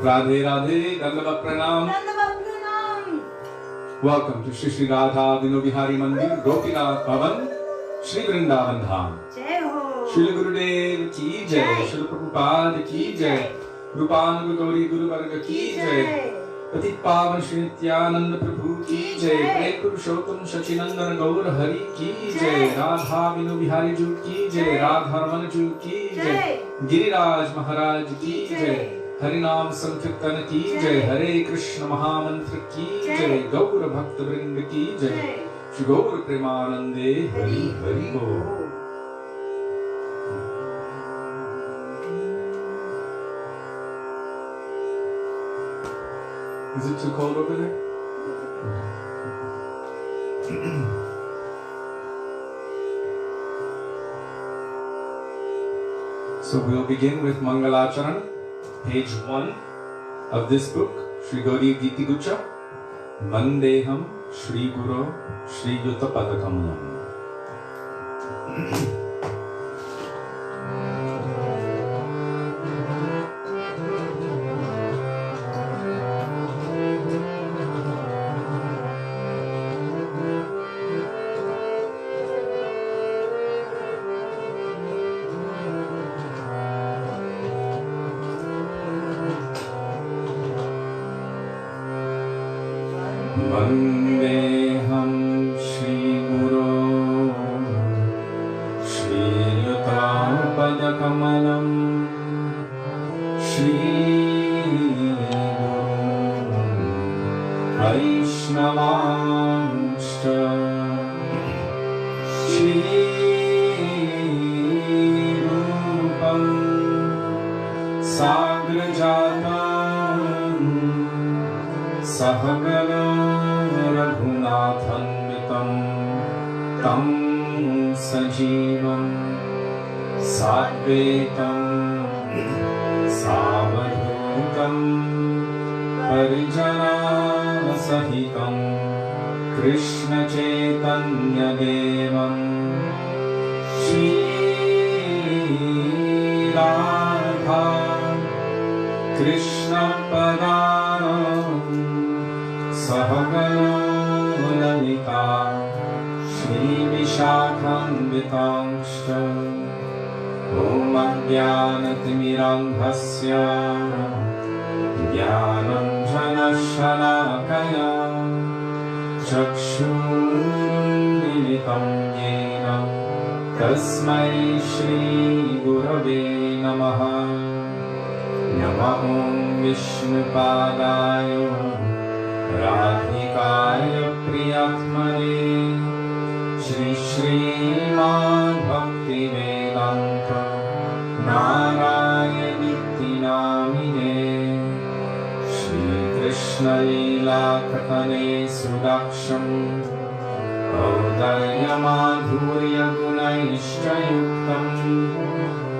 Radhe Radhe, Dandava Pranam. Welcome to Shri Shri Radha Vinobihari Mandir, Gopinath Bhavan, Shri Vrindavan Dham. Srila Gurudev ki jai, Srila Prabhupada ki jai, Rupan Gauri Guru Varga ki jai, Patit Pavan Shri Nityananda Prabhu ki jai, Prem Purushottam Sachinandan Gaur Hari ki jai, Radha Vinobihari Ju ki jai, Radharman Ju ki jai, Giriraj Maharaj ki jai, Harinam Sankirtan ki jai, Hare Krishna Mahamantra ki jai, Gaur Bhakta Vrinda ki jai, Shri Gaur Premanande Hari Hari Bo. Is it too cold over there? So we'll begin with Mangalacharan, page 1 of this book, Shri Gauri Giti Gucha, Vandeham Shri Guru Shri Yuta Padakamalam. Vandeham Shri Guru Shri Yuta Padakamalam Shri Vaisnavanscha Shri Rupam Sagrajatam Sahagana Raghunathanvitam Tam Sajivam Sadvetam Savadhutam Parijana Sahitam Krishna Chaitanya Devam Shri Radha Krishna Padam Sahagana Lalita Shri Vishakhanvitangscha Om Ajnanatimirandhasya Jnanam Janashalakaya Chakshurmilitam Yena Tasmai Shri Gurave Namaha Namaham Vishnupadaya Radhikaya Priyatmane Shri Srimad Bhaktivedanta Narayanitti Namine Shri Krishna Lila Katane Sudaksham Audaya Madhurya Gunaishchayuktam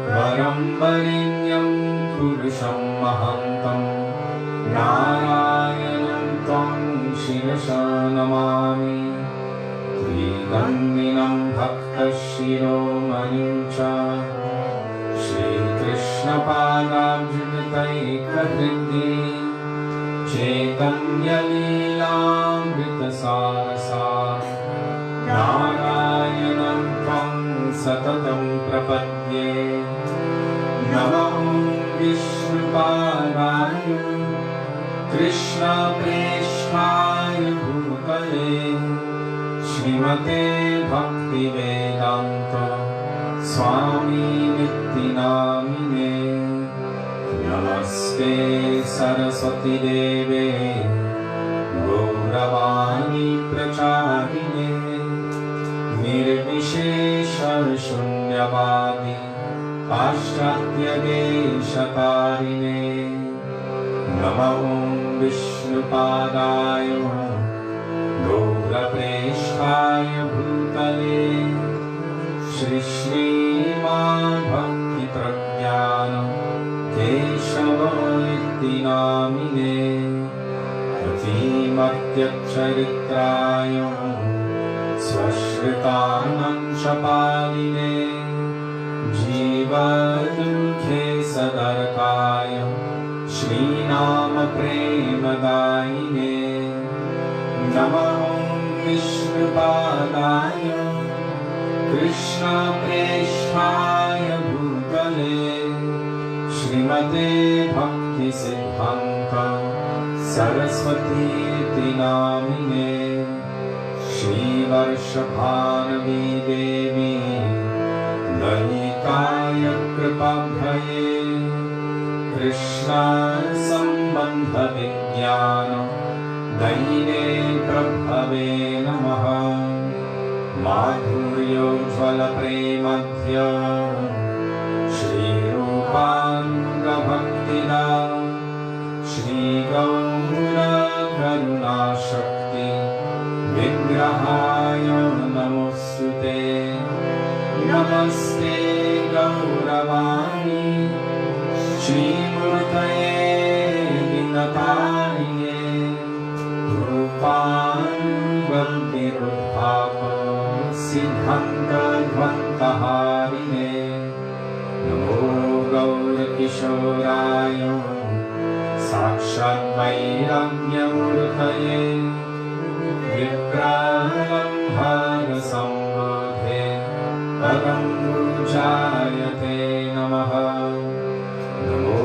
Varam Varinyam Purusham Mahantam Narayanam Tvam Shirasha Namami Tridandinam Bhakta Shiromanucha Shri Krishna Padabjitaika Hriddi Chaitanya Leelamrita Sarasa Narayanam Tvam Satatam Prapadye Namaham Vishnupadaya Krishna Preshthaya Bhutale Srimate Bhaktivedanta Swami Nitti Namine Namaste Saraswati Deve Gauravani Pracharine Nirvishesha Shunyavadi Paschatya Deshatarine Namaham Vishnupadaya Gaurapreshthaya Bhutale Shri Srimad Bhakti Pragyana Keshava Itti Namine Pratimatyacharitraya Swashritanam Chapaline Jiva Dukhe Sadarkaya Shreenam प्रेमदायिने नमः विष्णुपादाय कृष्ण प्रेष्ठाय भूतले श्रीमते भक्ति सिद्धांत सरस्वती नामिने श्रीवर्षभानवी देवी ललिताय कृपाभये कृष्ण संबंध विज्ञान दैने प्रभवे नमः माधुर्योज्ज्वल प्रेमध्य श्रीरूपांग भक्तिदा श्रीगौर करुणाशक्ति विग्रहाय नमोस्तुते नमस्ते गौरवाणी श्रीमूर्तये विनतारिणे रूपान्गम्भिरुद्भाव सिद्धान्तध्वन्तहारिणे नमो गौरकिशोराय साक्षात् वैराग्यमूर्तये विप्रलम्भारसम्बोधे पदं पूजायते नमः नमो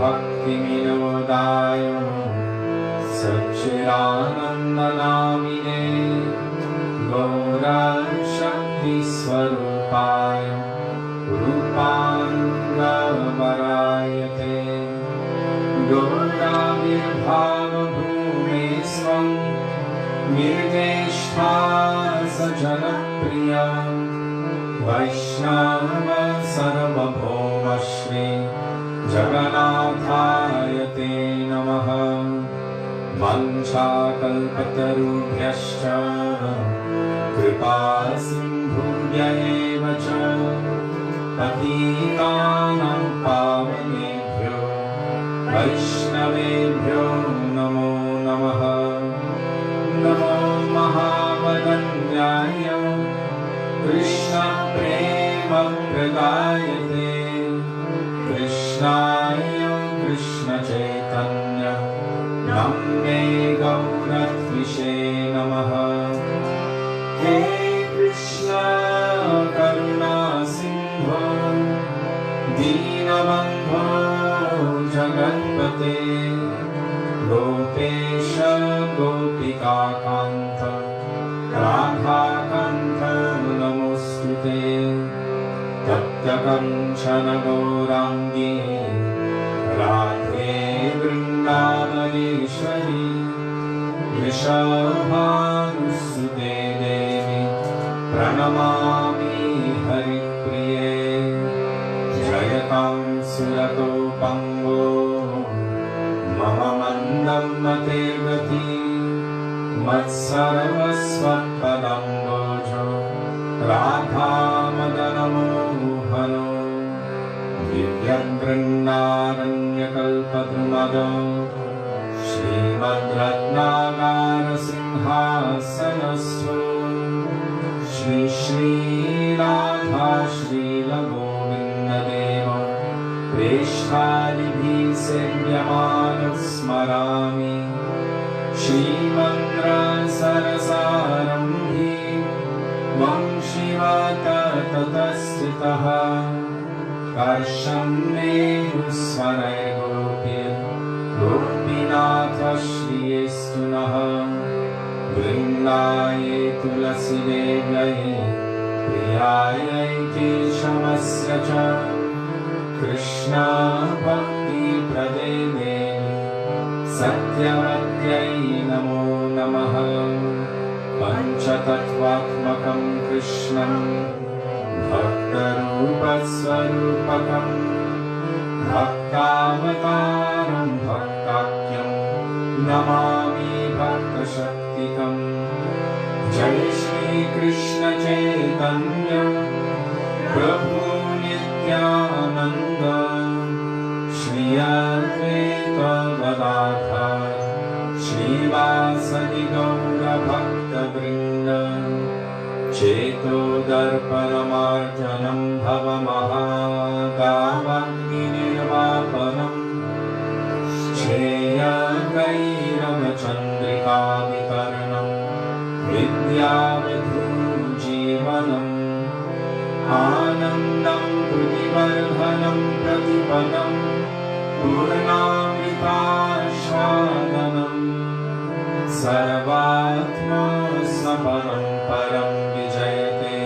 भक्तिविनोदाय सच्चिदानन्दनामिने गौरशक्तिस्वरूपाय रूपाङ्गवरायते गौराविर्भावभूमे स्वं निर्देष्टा सजनप्रिया वैष्णव सर्वभौम श्री जगन्नाथाय ते नमः वंशाकल्पतरुभ्यश्च कृपा सिन्धुभ्य एव च पतितानां पावनेभ्यो वैष्णवेभ्यो नमो नमः नमो महावदन्याय कृष्ण प्रेम प्रदायते कृष्णाय कृष्ण चैतन्य नमे गौरत्विषे नमः हे कृष्ण करुणा सिंधो दीनबन्धो जगत्पते गोपेश गोपिकाकान्त राधाकान्त नमोस्तुते तप्तकंचन गौराङ्गी राधे वृन्दावनेश्वरी वृषभानुसुते देवी प्रणमामि हरिप्रिये जयतां सुरतोपङ्गो मम मन्दं मते गति मत्सर्वस्वपदम्बोजो राधामदनमोहनो दिव्यगृह्णारण्यकल्पद्रुमदो श्रीमद्रत्नागारसिंहासनस्थो श्री श्रीराधा श्रीलगोविन्ददेव प्रेष्ठादिभिः सेव्यमानः स्मरामि श्रीमन्द्रसरसारम्भे वंशिवततस्थितः कर्षं मे स्वरैर्गोप्य गोपीनाथ श्रीयेस्तु नः वृन्दाय तुलसीदेव्यै प्रियायै केशवस्य च कृष्ण भक्तिप्रदे देवी सत्यवत्यै नमो नमः पञ्चतत्त्वात्मकं कृष्णं भक्तरूपस्वरूपकं भक्तावतारं भक्ताख्यं नमामि भक्तशक्तिकं जय श्रीकृष्ण चैतन्य प्रभु नित्यानन्द श्री अद्वैत गदाधर श्रीवासदि गौरभक्तवृन्द चेतो दर्पणमार्जनं भवमहागावग्निर्वापनम् श्रेयगैरवचन्द्रिकावितरणं विद्यावधूजीवनम् आनन्दं कृतिवर्धनं प्रतिपदं पूर्णामृतास्वादनं सर्वात्मस्वपरं परं विजयते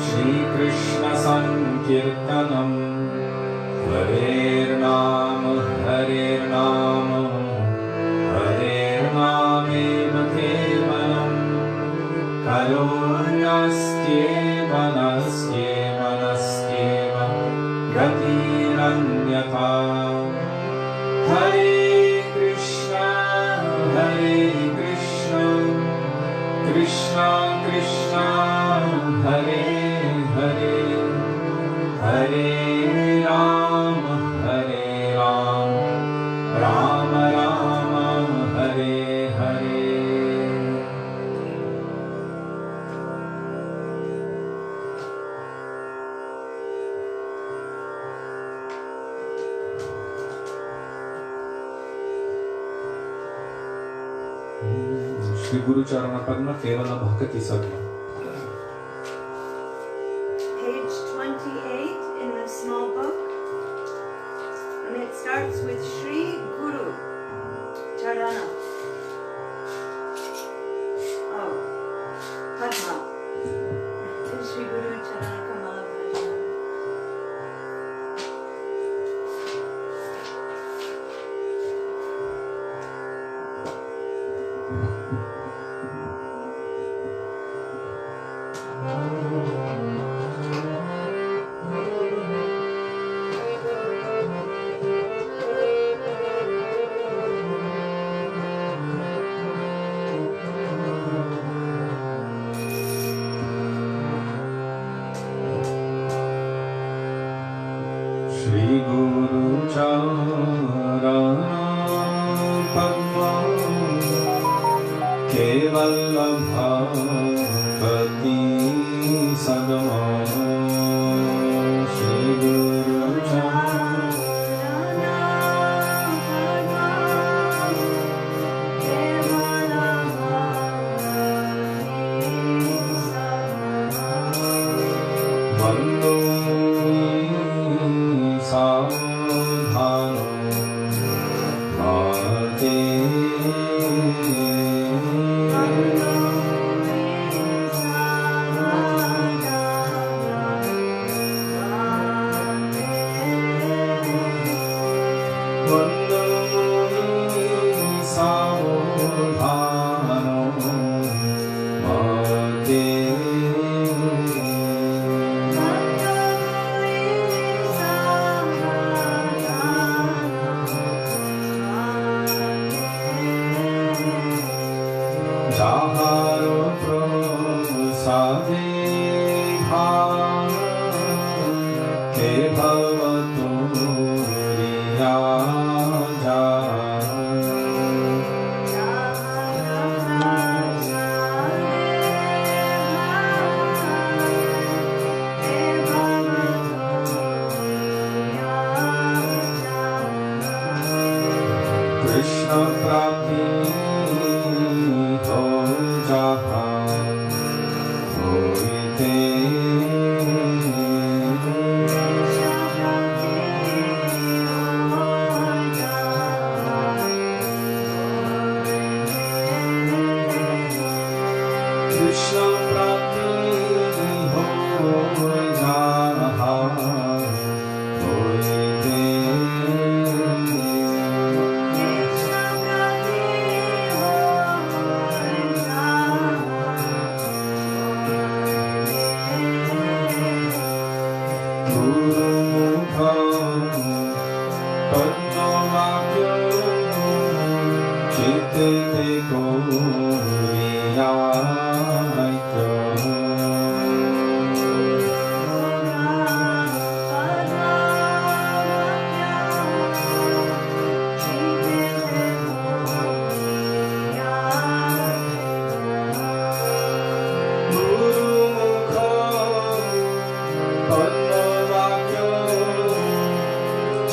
श्रीकृष्णसङ्कीर्तनम् हरेर्नाम हरेर्नाम हरेर्नामेव केवलम् करोन्यस्त्येव नस्त्येव नस्त्येव गतिरन्यथा हरे कृष्ण कृष्ण कृष्ण हरे हरे हरे राम राम राम हरे हरे श्री गुरु चरण पद्म केवल भक्ति सद्म page 28 in the small book, and it starts with Shri Guru Charana. Oh, Padma. Shri Guru Charana Kamala Bhajana.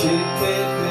Chitte te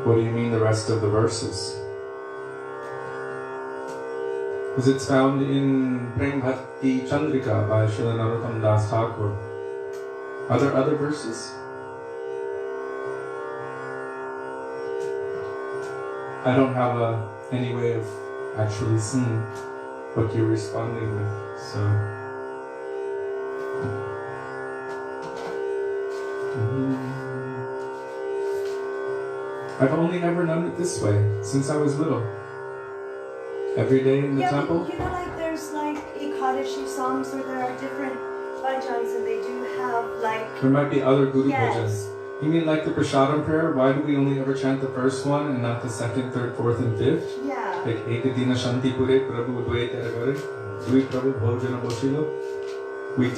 What do you mean the rest of the verses? Because it's found in Prem Bhakti Chandrika by Srila Narottam Das Thakur. Are there other verses? I don't have any way of actually seen what you're responding with. So I've only ever known it this way since I was little. Every day in the temple. But you know, like there's like Ekadashi songs where there are different bhajans and they do have like... There might be other Guru yes. bhajans. You mean like the Prasadam prayer? Why do we only ever chant the first one and not the second, third, fourth, and fifth? Yeah. Like Ekadina Shanti Pure Prabhu Dvai Teragare, Dui Prabhu Bhojana Boshilo. We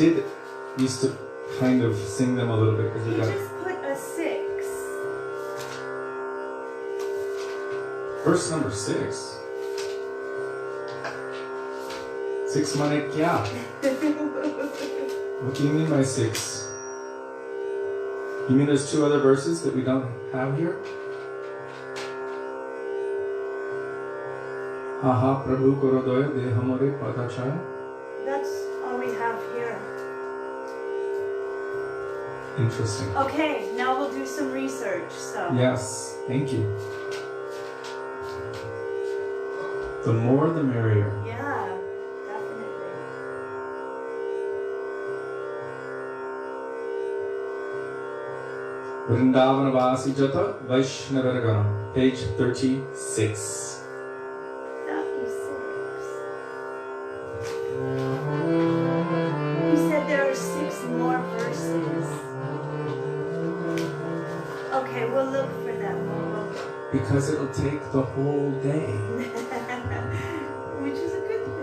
used to kind of sing them a little bit because we got... just put a 6. Verse number 6. 6 mane kya? What do you mean by 6? You mean there's 2 other verses that we don't have here? Haha Prabhu Gurudev Dehamore Padachaya. That's all we have here. Interesting. Okay, now we'll do some research. So yes, thank you. The more the merrier. Yeah, definitely. Vrindavanavasi Jata Vaishnava, page 36. 36. You said there are 6 more verses. Okay, we'll look for them. Because it'll take the whole day. Which is a good thing.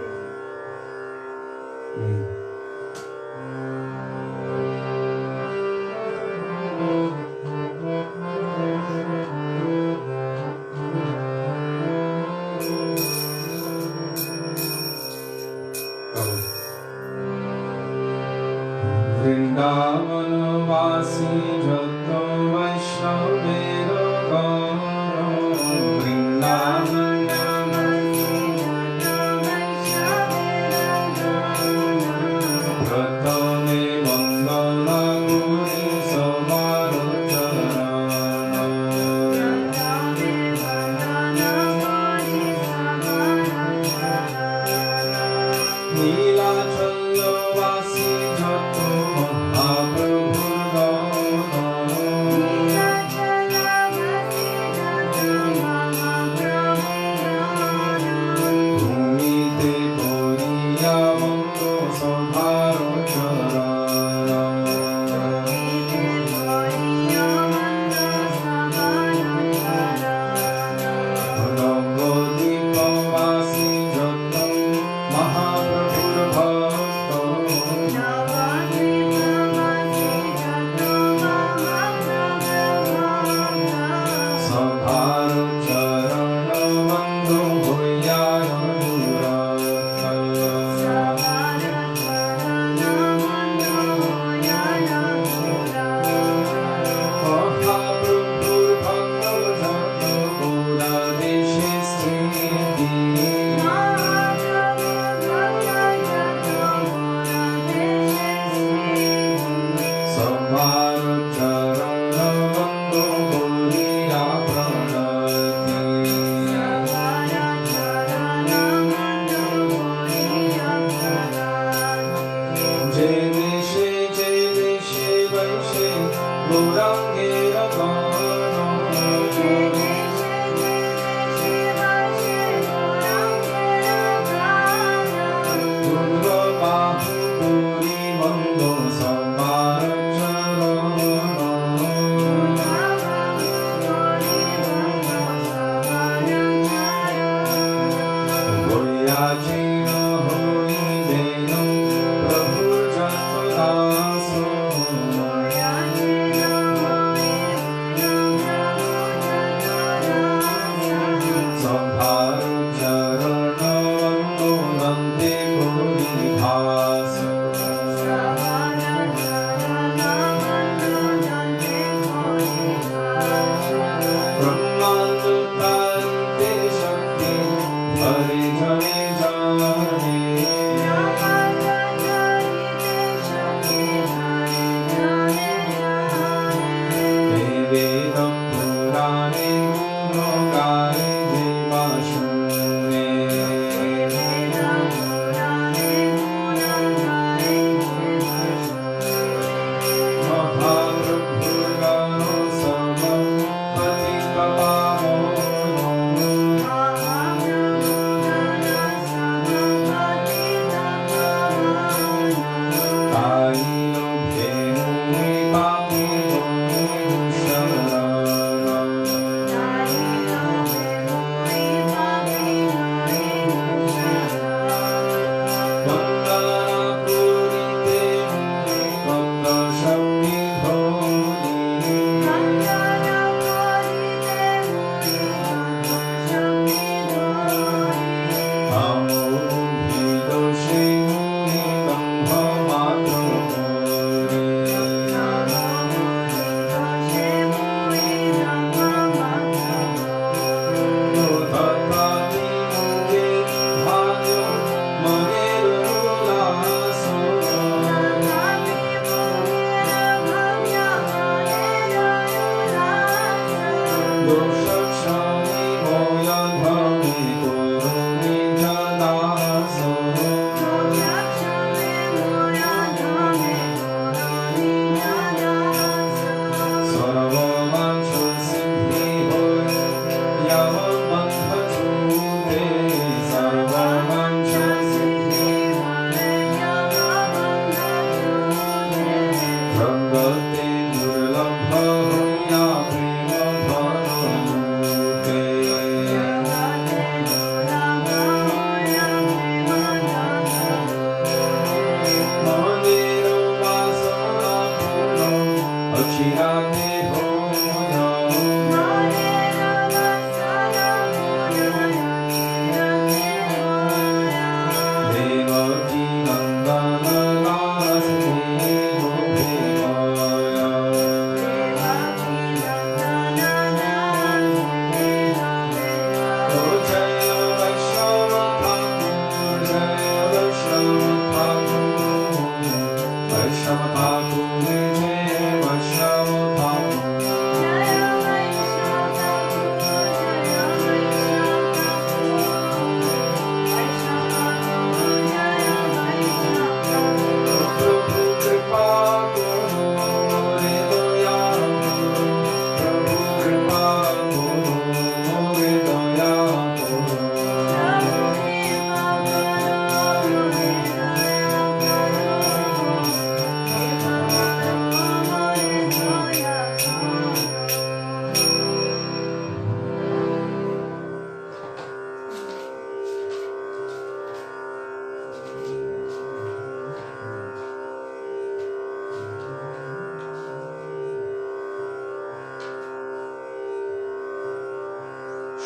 Vrindavanavasi Jata Vaishnava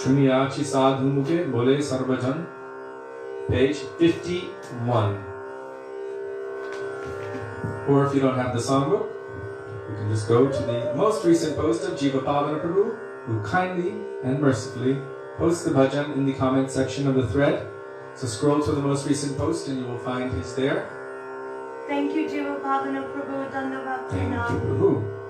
Shunyachi sadhu mukhe bole sarvajan. Page 51. Or if you don't have the songbook, you can just go to the most recent post of Jiva Pavana Prabhu, who kindly and mercifully posts the bhajan in the comment section of the thread. So scroll to the most recent post and you will find his there. Thank you, Jiva Pavana Prabhu, Dandava Thank Pranam. you, Prabhu.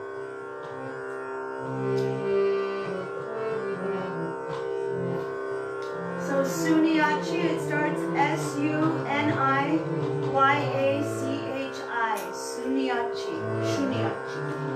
So Sunyachi, it starts S-U-N-I-Y-A-C-H-I. Sunyachi. Shunyachi.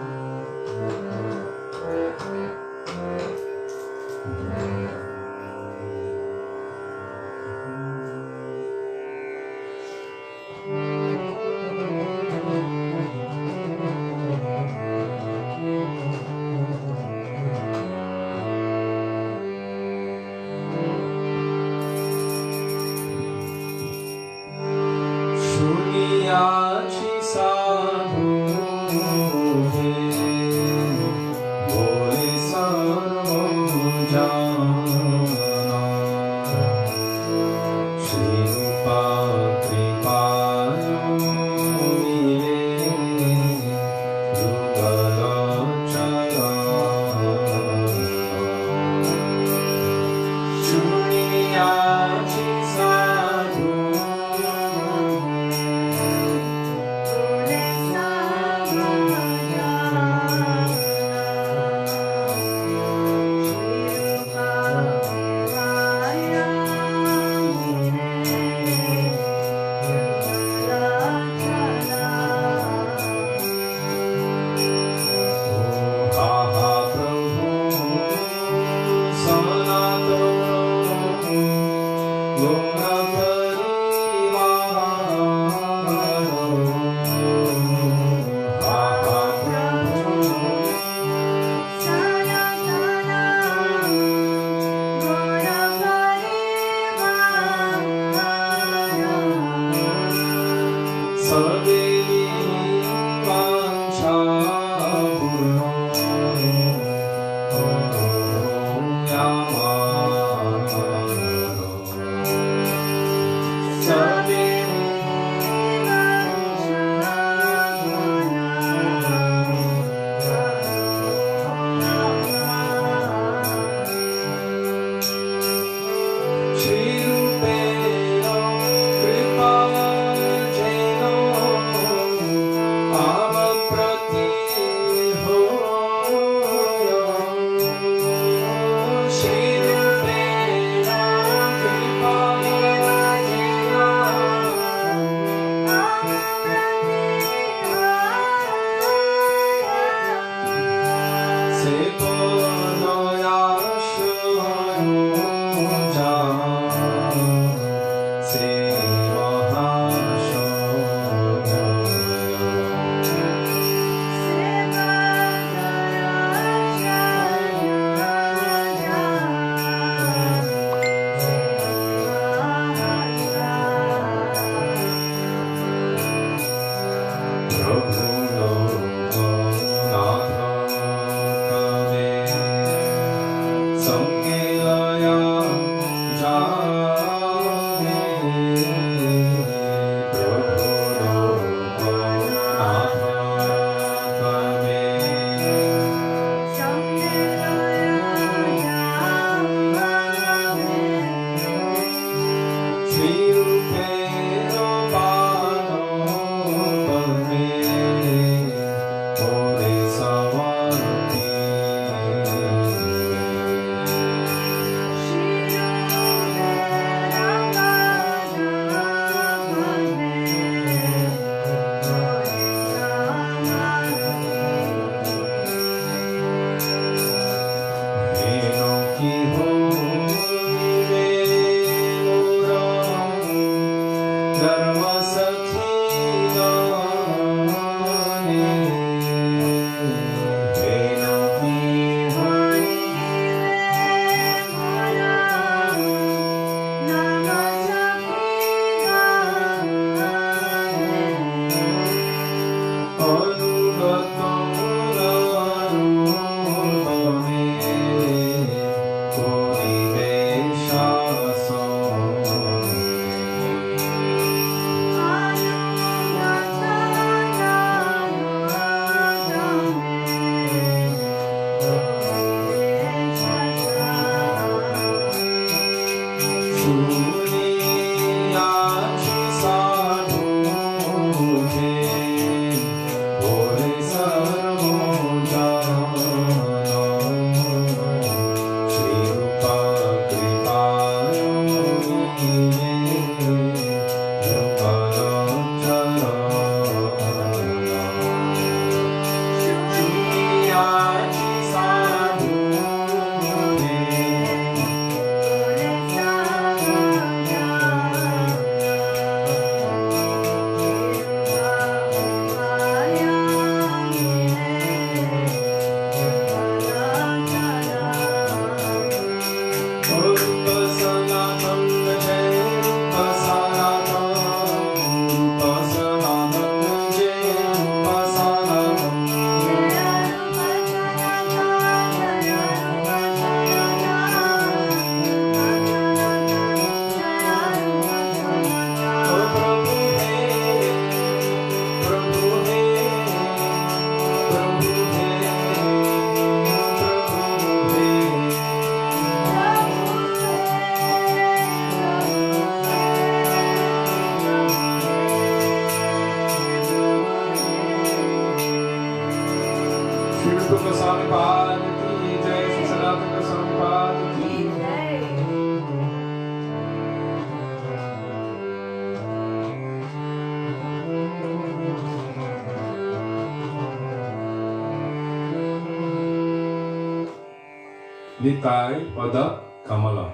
Nitai Pada Kamala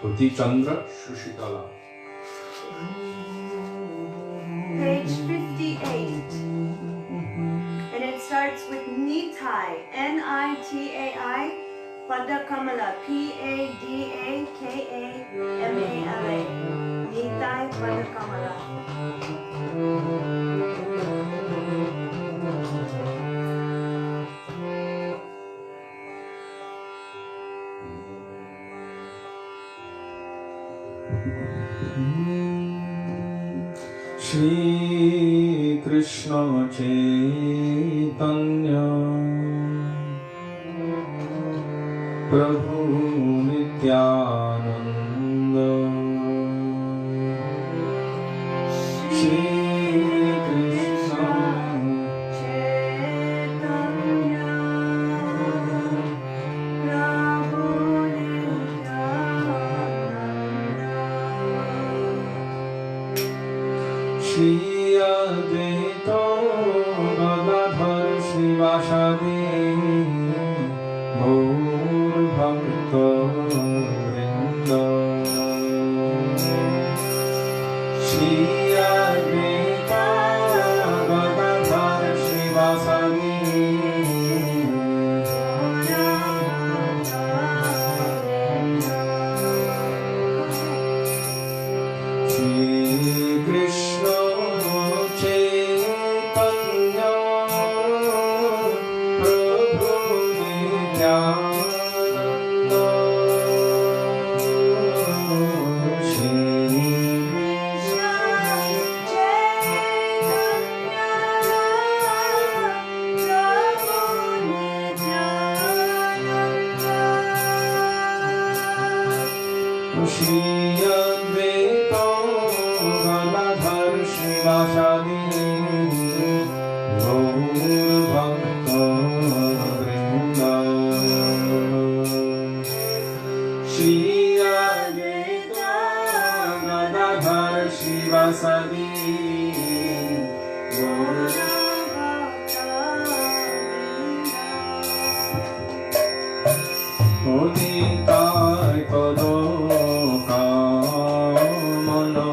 Puti Chandra Shushitala. Page 58. And it starts with Nitai, Nitai, Padakamala, Padakkamala. Nitai Padakamala. Shri Krishna Chaitanya Prabhu Nityananda Shri Krishna Chaitanya Prabhu Nityananda Shri Advaita Gadadhar Srivasadi Gaur Bhakta Vrinda Shri Advaita Gadadhar Srivasadi Shri Krishna Chaitanya Prabhu Nityananda Shri Shri Advaita Gadadhar Srivasadi Gaur Bhakta Vrinda Shri Advaita Gadadhar Srivasadi Gaur Nitai Pada Kamala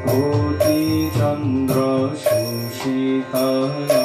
Koti Chandra Shushitala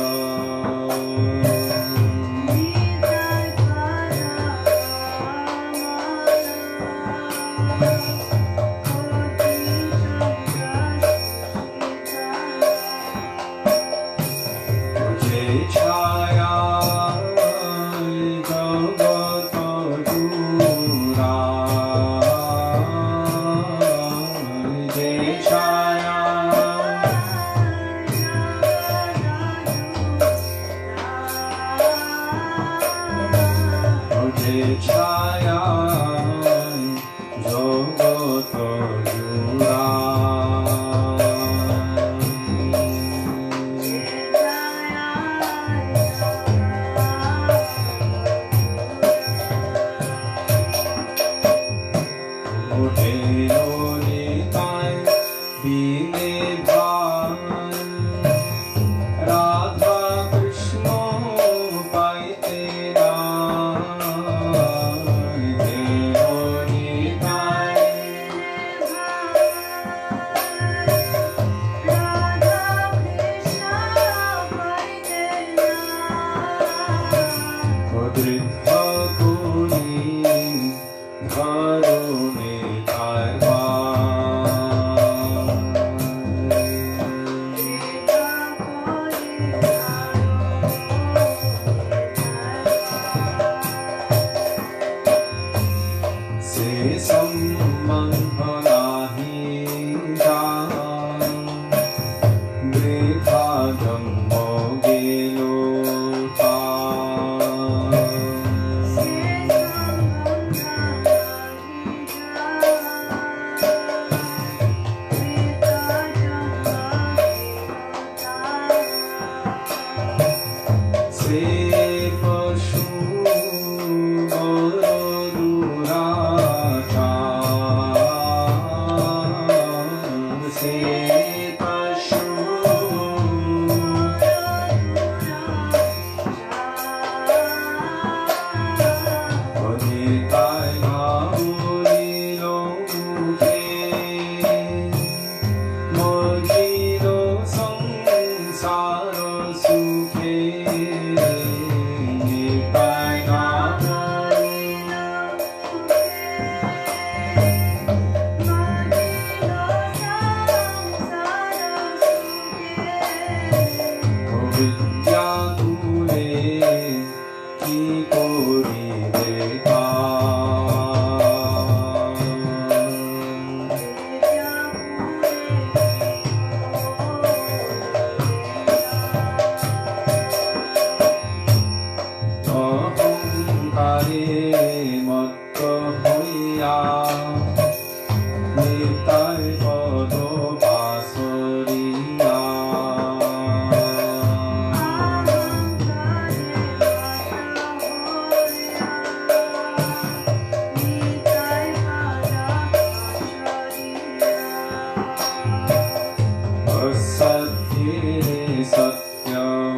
असत्ये सत्यं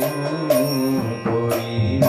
परिमानि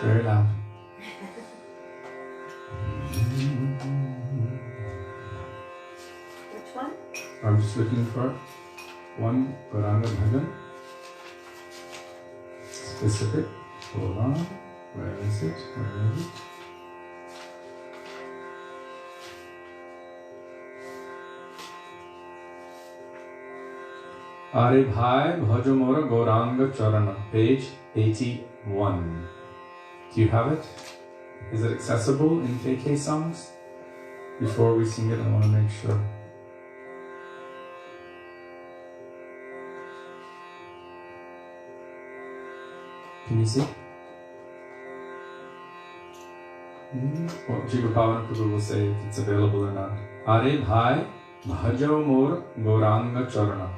very loud. Which one? I'm just looking for one Gauranga Bhajan. Specific. Hold on. Where is it? Where is it? Are Bhai Bhajo Mora Gauranga Charana, page 81. Do you have it? Is it accessible in KK songs? Before we sing it, I want to make sure. Can you see? Well, Jiva Bhavana Prabhu will say if it's available or not. Are Bhai Bhajo Mor Gauranga Charana.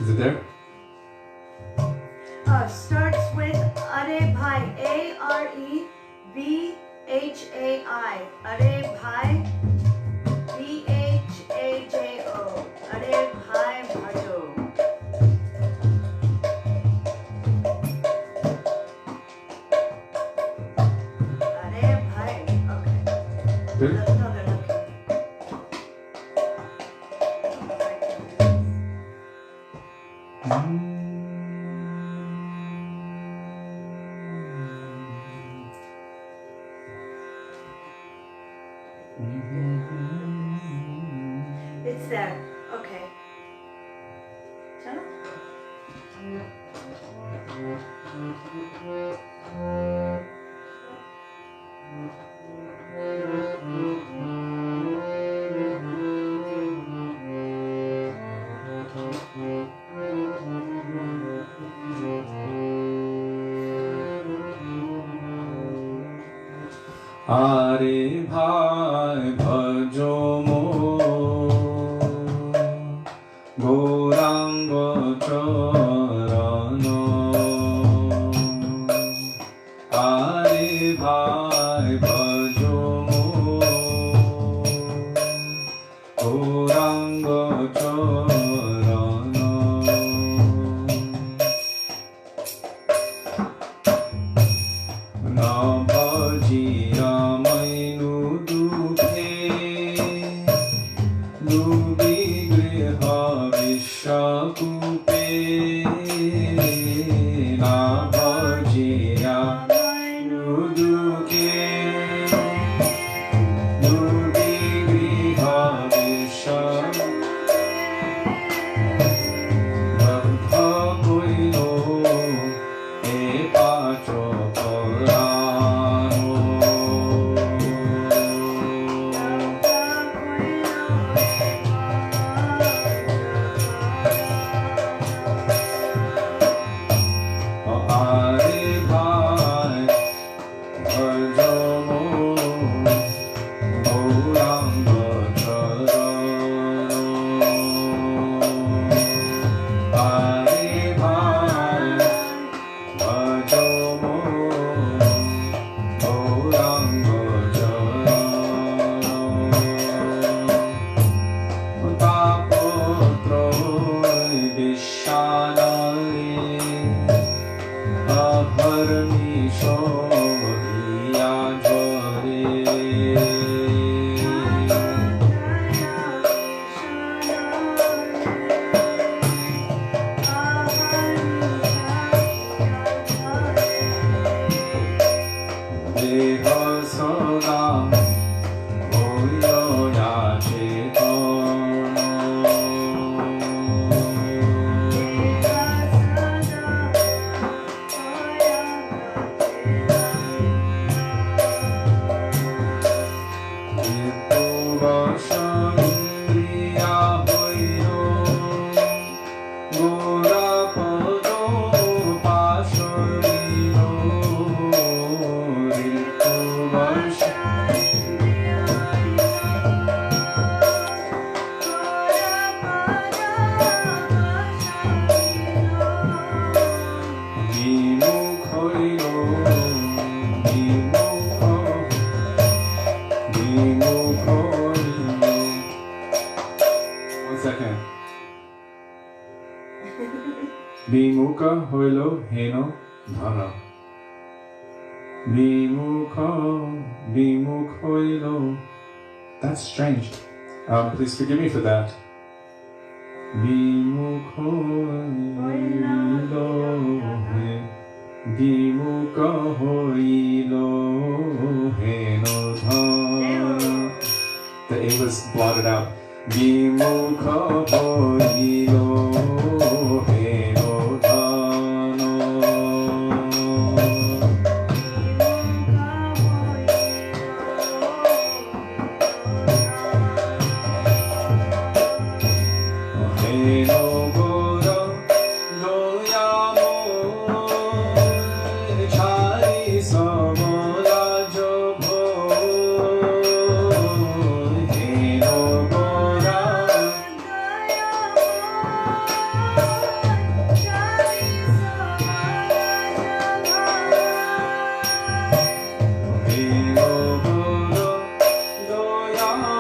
Is it there? Starts with Are Bhai, A-R-E-B-H-A-I. Are Bhai, B-H-A-J-O. Are Bhai Bhajo. Are Bhai, okay. Good? No, they're not good. It's there. Okay. Chalo? Are Bhai Bhajo Mor Gauranga Charana. Are Bhai Bhajo Mor Gauranga Charana. Na bhajiya mainu dukhe dubi griha vishakupe. Na bhajiya mainu dukhe dubi griha vishakupe. Bhakta koino e pacho hoilo heno dhana. Vimukha hoilo. That's strange. Please forgive me for that. Vimukha hoilo heno dhana. The A was blotted out. Vimukha hoilo heno dhana. Heno gora loyamo chari samola jobho. Heno gora heno gora loyamo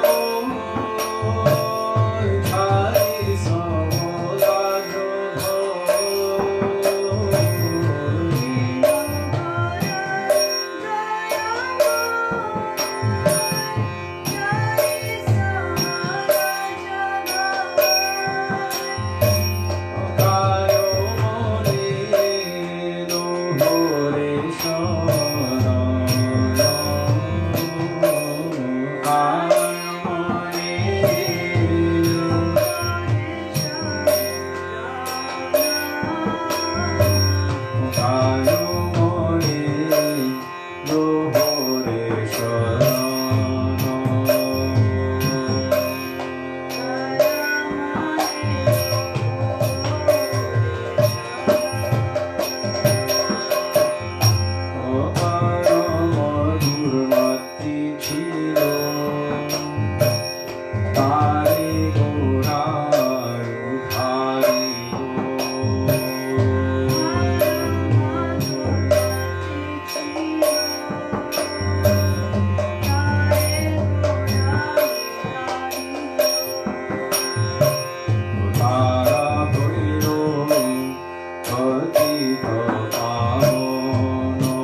chari samola jobho. Kayo mone no hore shana. Kayo mone kayo mone no hore shana. Durmati chilo tari gorayu dhari tara bhairo patita pamono.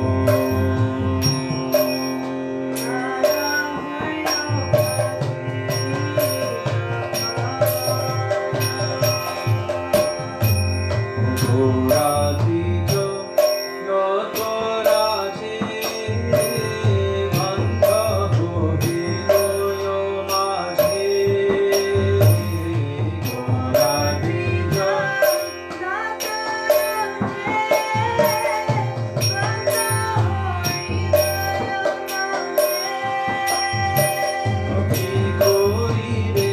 Goradito no toraje bhanta hodilo yo maje. Goradito api koribe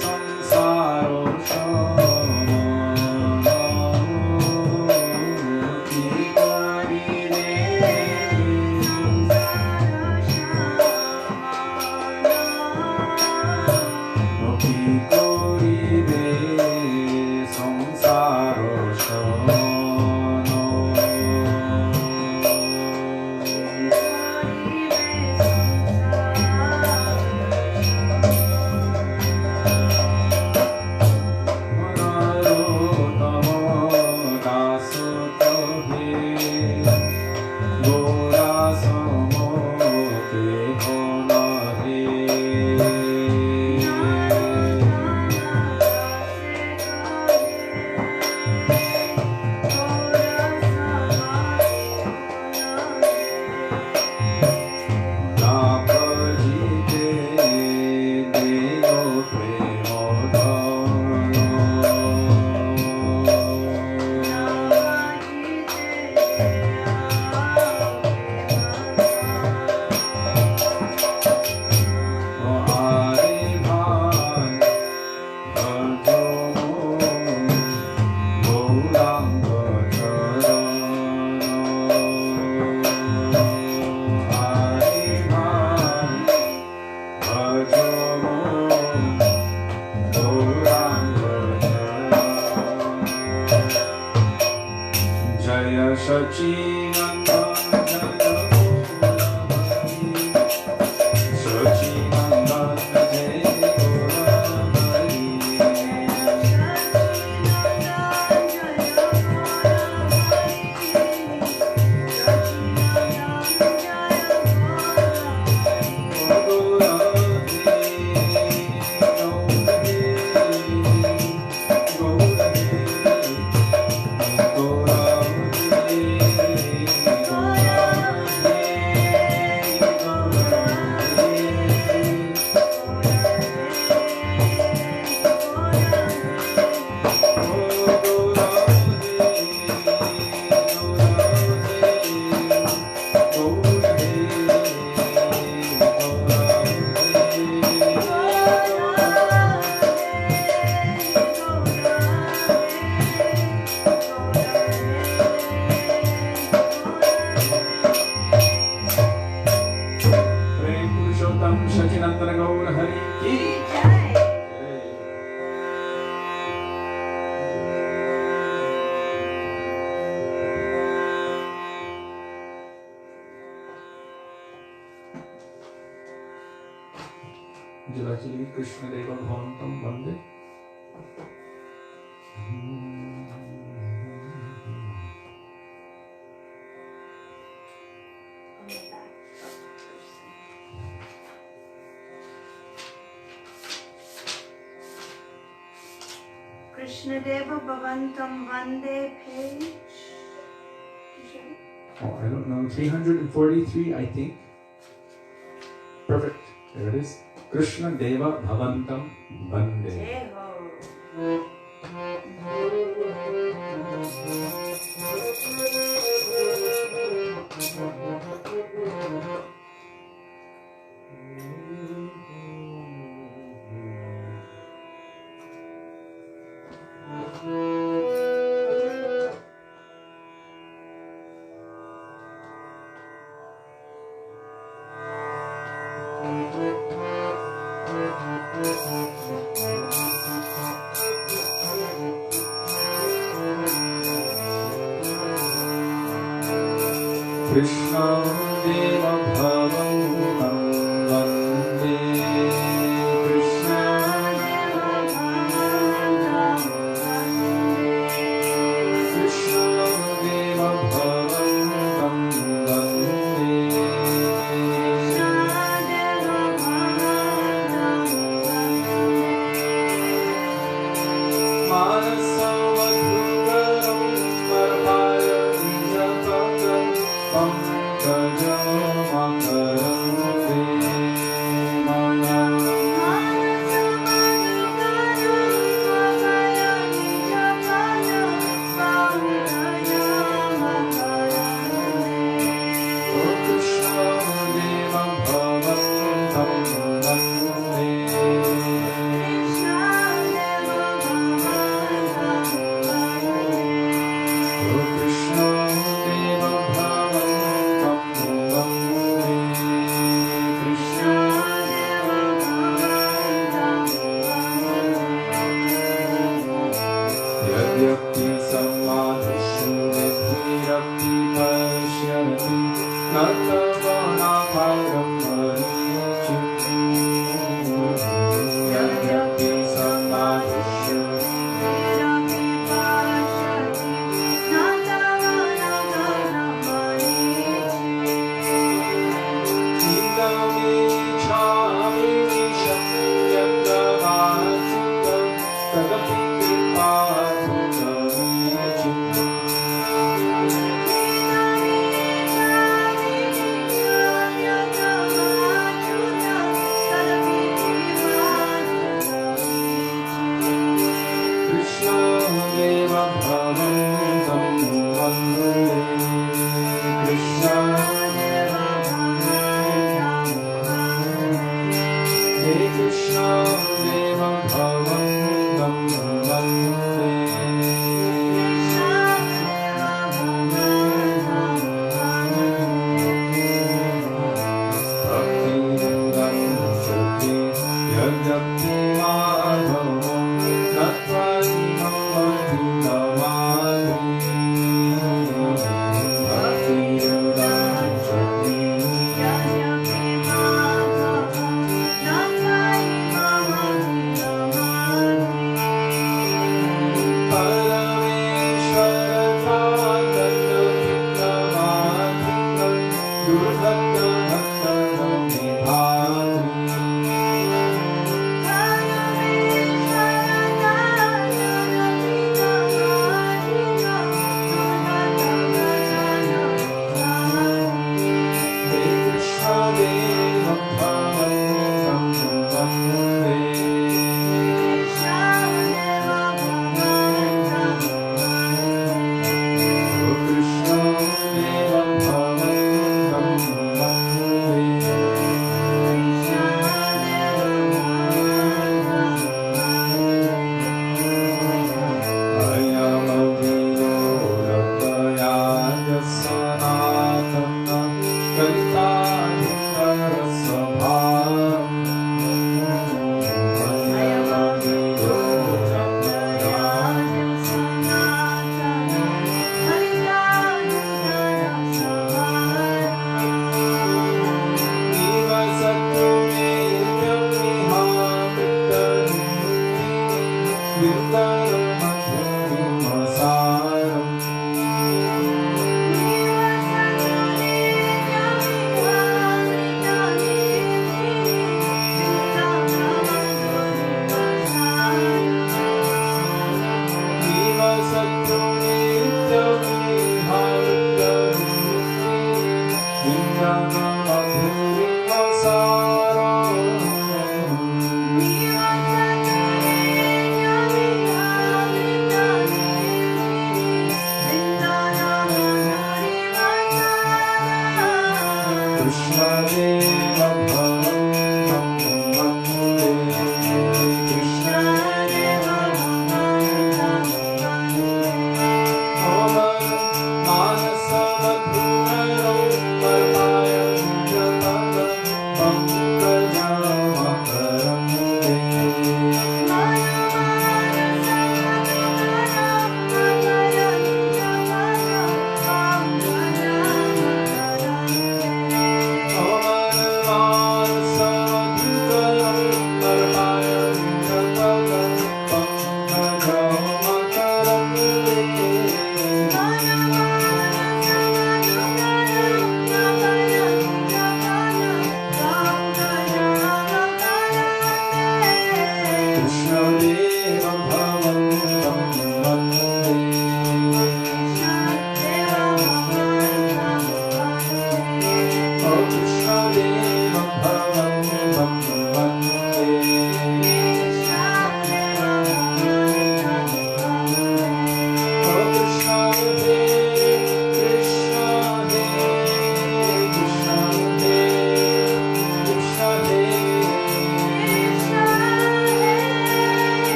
samsaro shamana. Api koribe api koribe samsaro shamana. Achalachi Krishna Deva Bhavantam Vande. Krishna Deva Bhavantam Vande page. Oh, I don't know, 343, I think. Perfect. There it is. Krishna Deva Bhavantam Vande. Krishna Deva Bhavantam Vande. Krishna Deva Bhavantam Vande. Krishna Deva Bhavantam Vande. Krishna Deva Bhavantam Vande. Manasa Vadhukaram Marpaya Nijapakam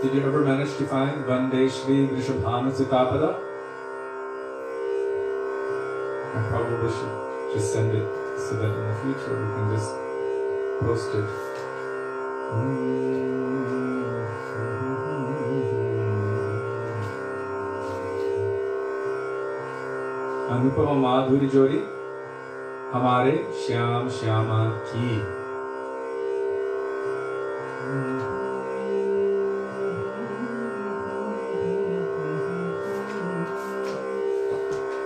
Did you ever manage to find Vande Shri Vrishabhanu Sitapada? I probably should just send it so that in the future we can just post it. Anupama Madhuri Jori Hamare Shyam Shyama Ki.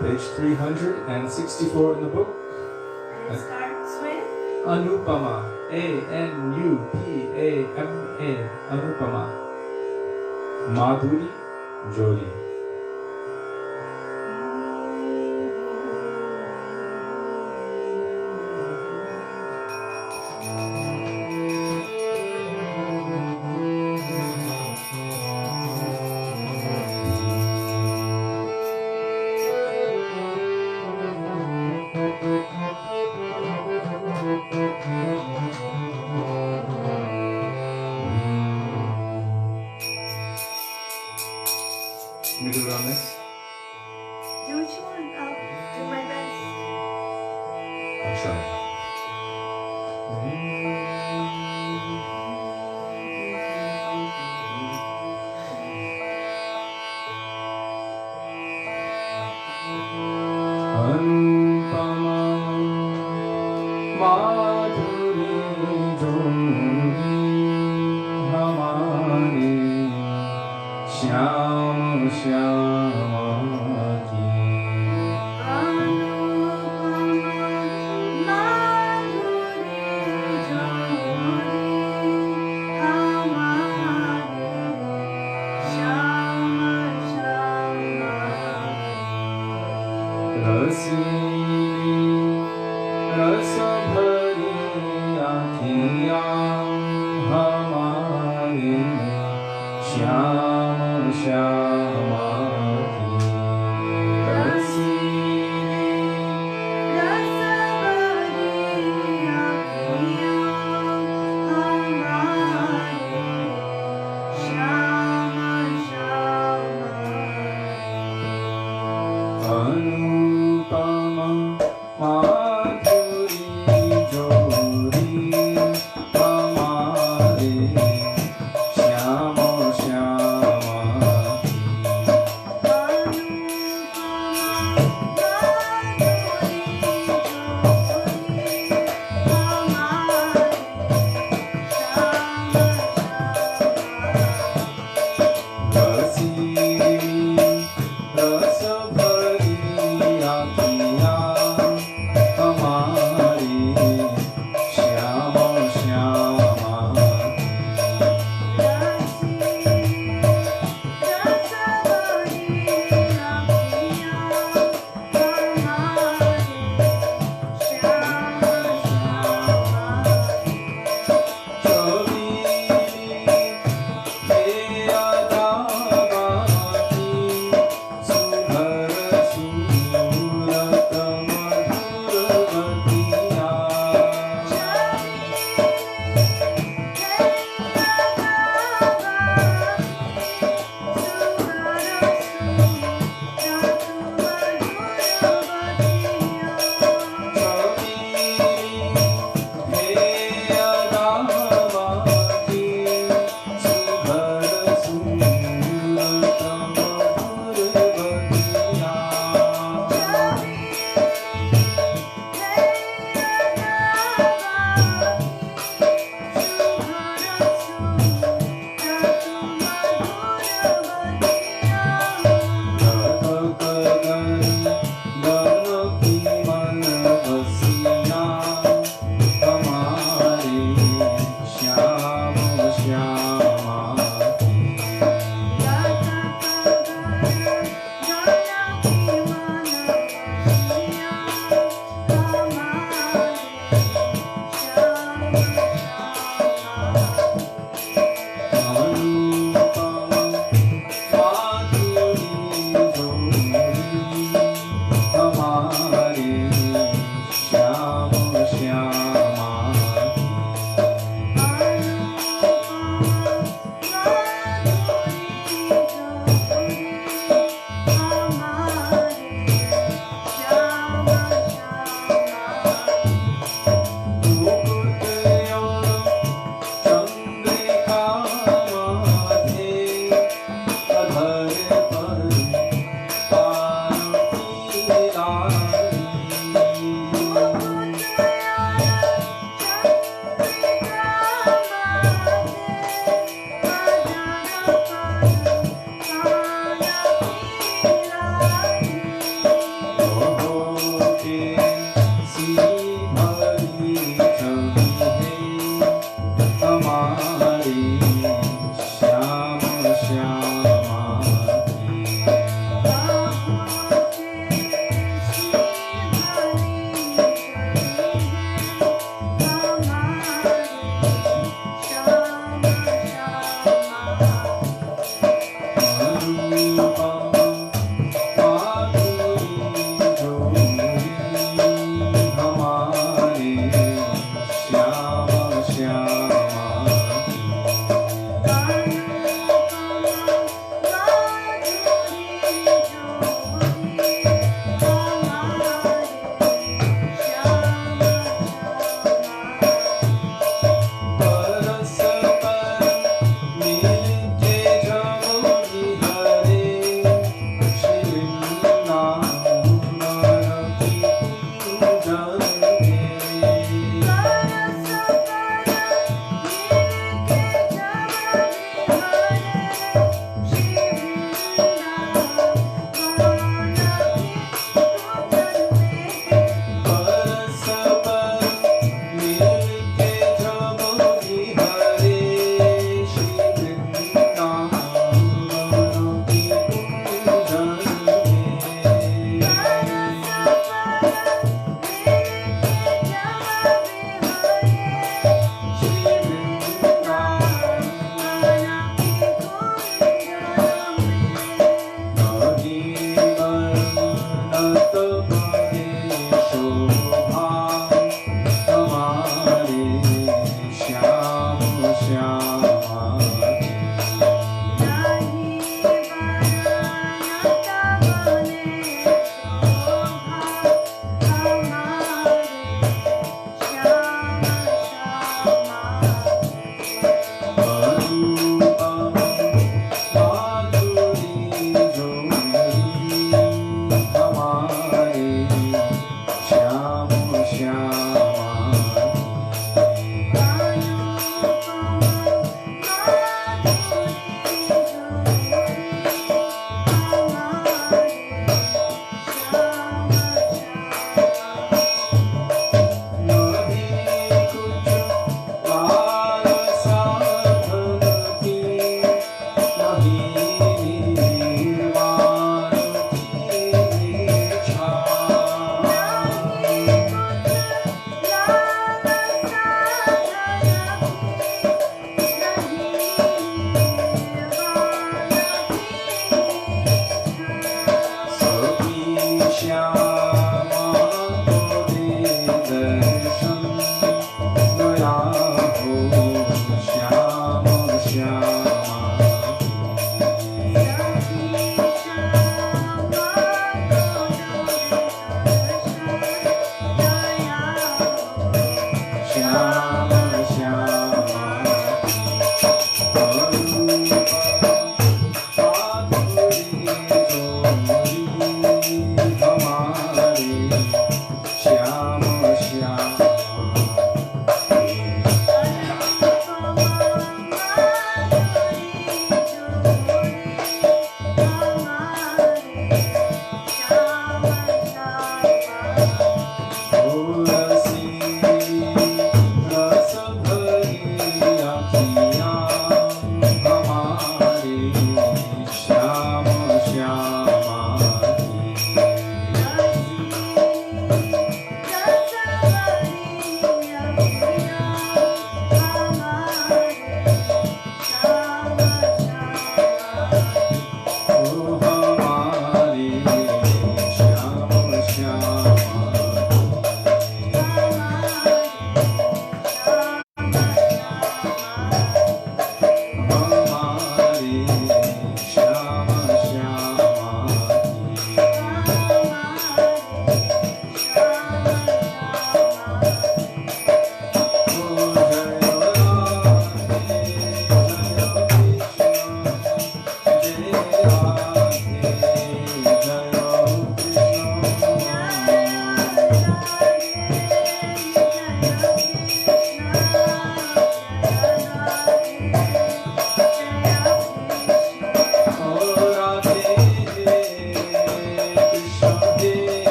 Page 364 in the book. And it starts with Anupama. A-N-U-P-A-M-A. Anupama. Madhuri Jori. Can we do it on this? do what you want. I'll do my best. I'll try. Anupama Madhuri Jori Hamare Shyam Shyama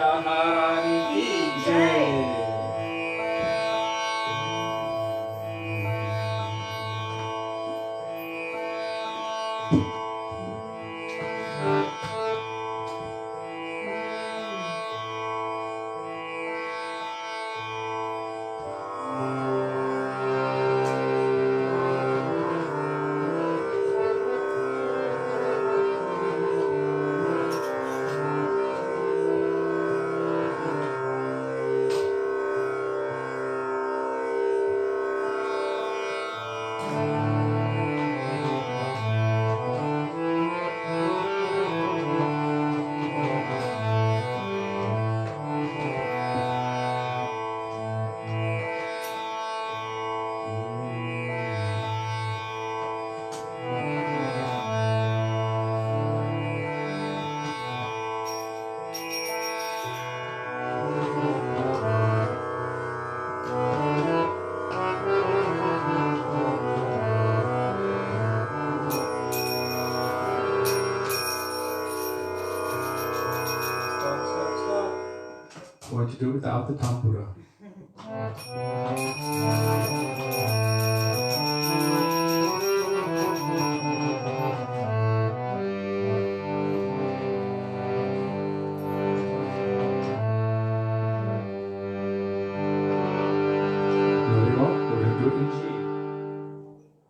Radha Rani ki jai. What to do without the tampura? Very well, we're going to do it in G.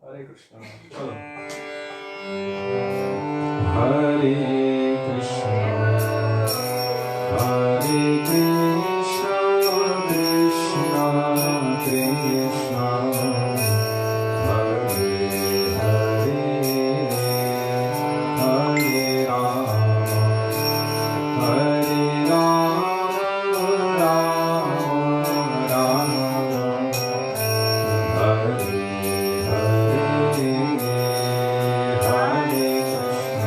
Hare Krishna. Hello. Hare Krishna. Hare Krishna, Krishna Krishna, Hare Hare, Hare Rama, Hare Rama, Rama Rama, Hare Hare, Hare Krishna.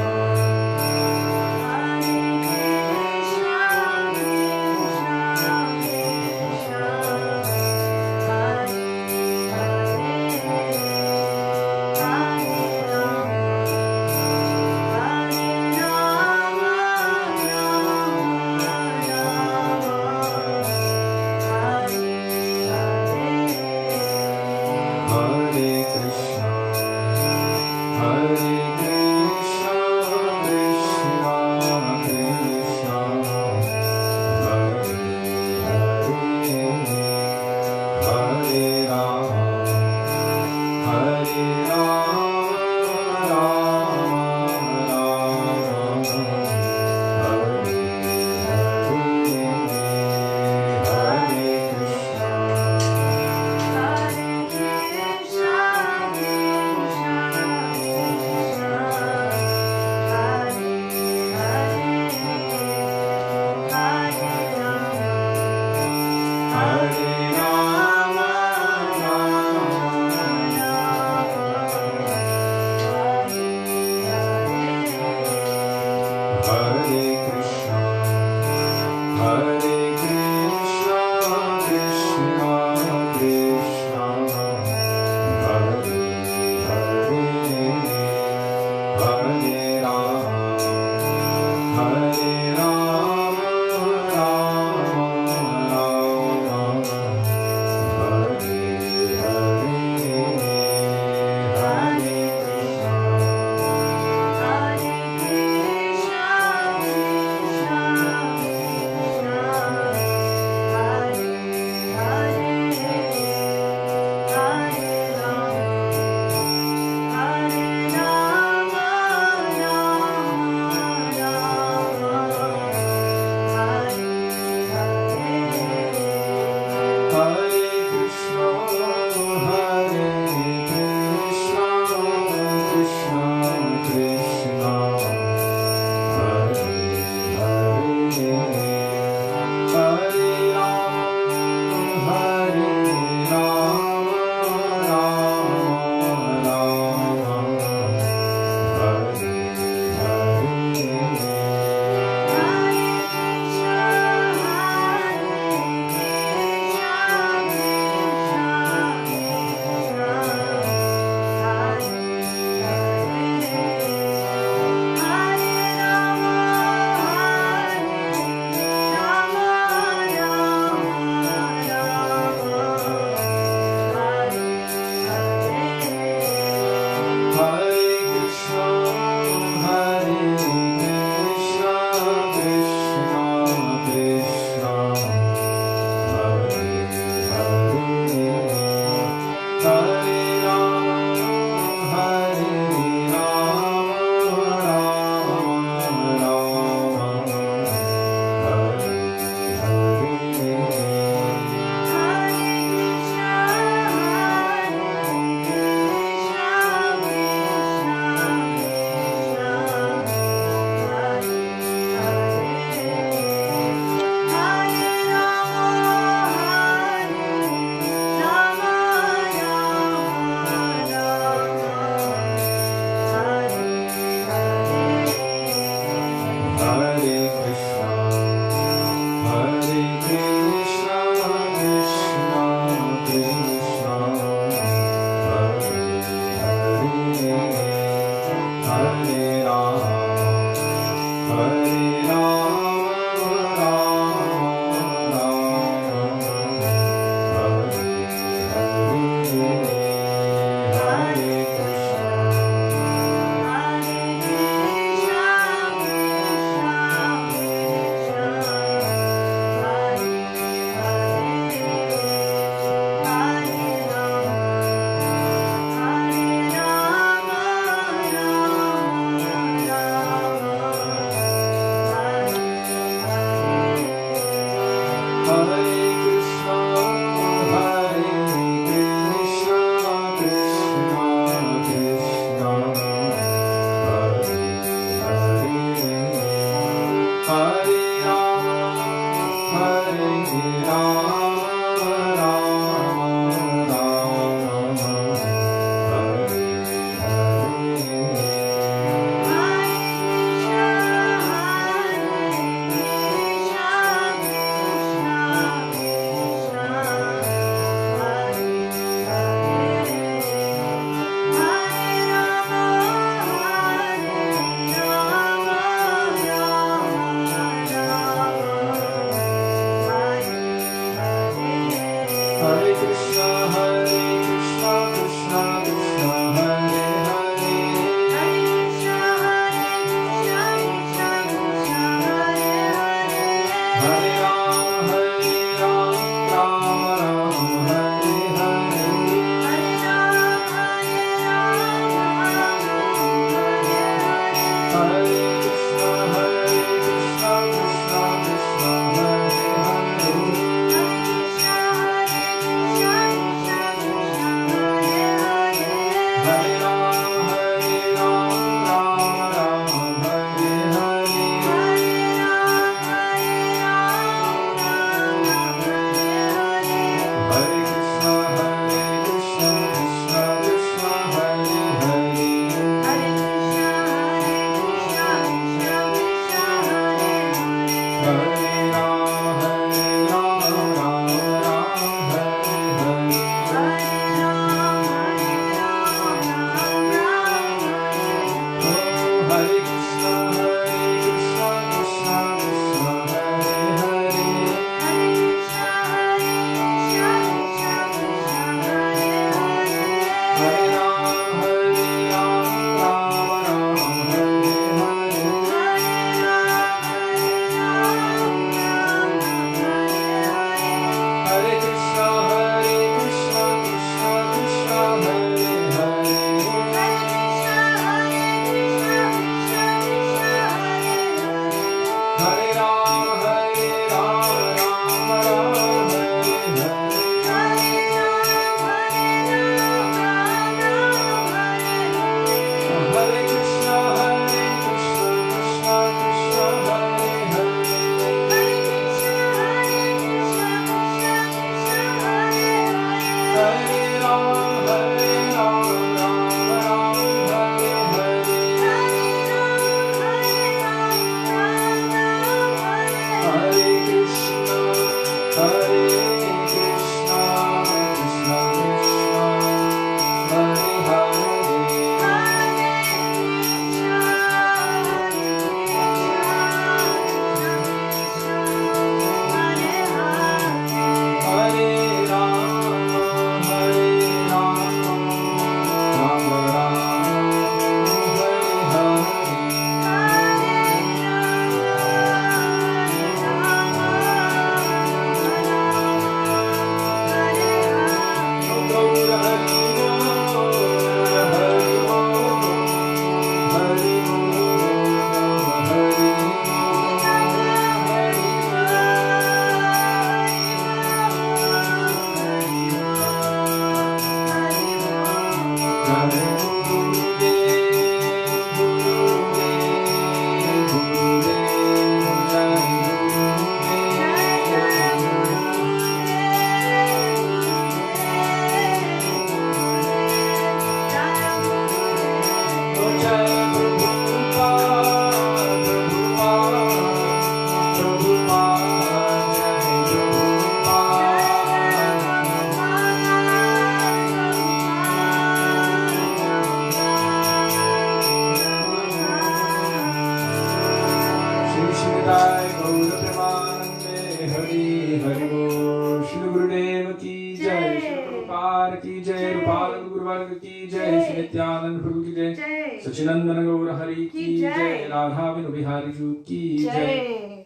सच्चिदानंद गौर हरि की जय, राधा बिनु बिहारी जी की जय,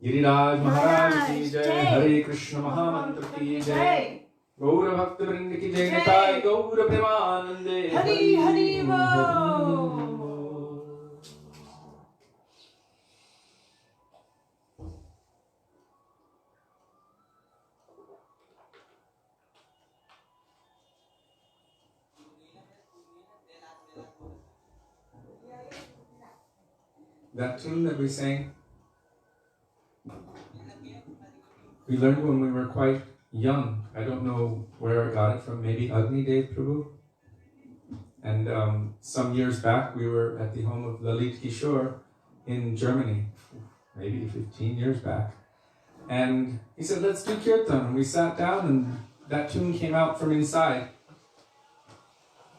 गिरिराज महाराज की जय, हरे कृष्ण महामंत्र की जय, गौर भक्त वृंद की जय, निताय गौर प्रेमानंदे हरि हरि बोल। That tune that we sang, we learned when we were quite young. I don't know where I got it from, maybe Agni Dev Prabhu. And some years back, we were at the home of Lalit Kishore in Germany, maybe 15 years back. And he said, let's do kirtan. And we sat down and that tune came out from inside.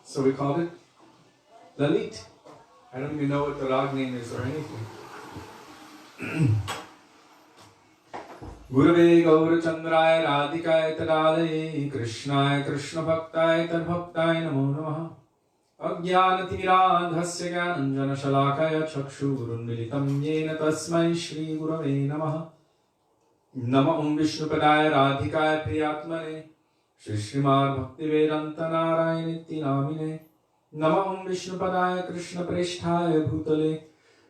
So we called it Lalit. I don't even know what the rag name is or anything. Gurave Gaura Chandraya Radhikaya Tadalaye Krishnaya Krishna Bhaktaya Tadbhaktaya Namo Namaha Ajnanatiradhasya Gyananjana Shalakaya Chakshurun Militam Yena Tasmai Shri Gurave Namaha Nama Vishnupadaya Radhikaya Priyatmane Shri Srimad Bhaktivedanta Narayan Namine Nama Vishnupadaya Krishna Presthaya Bhutale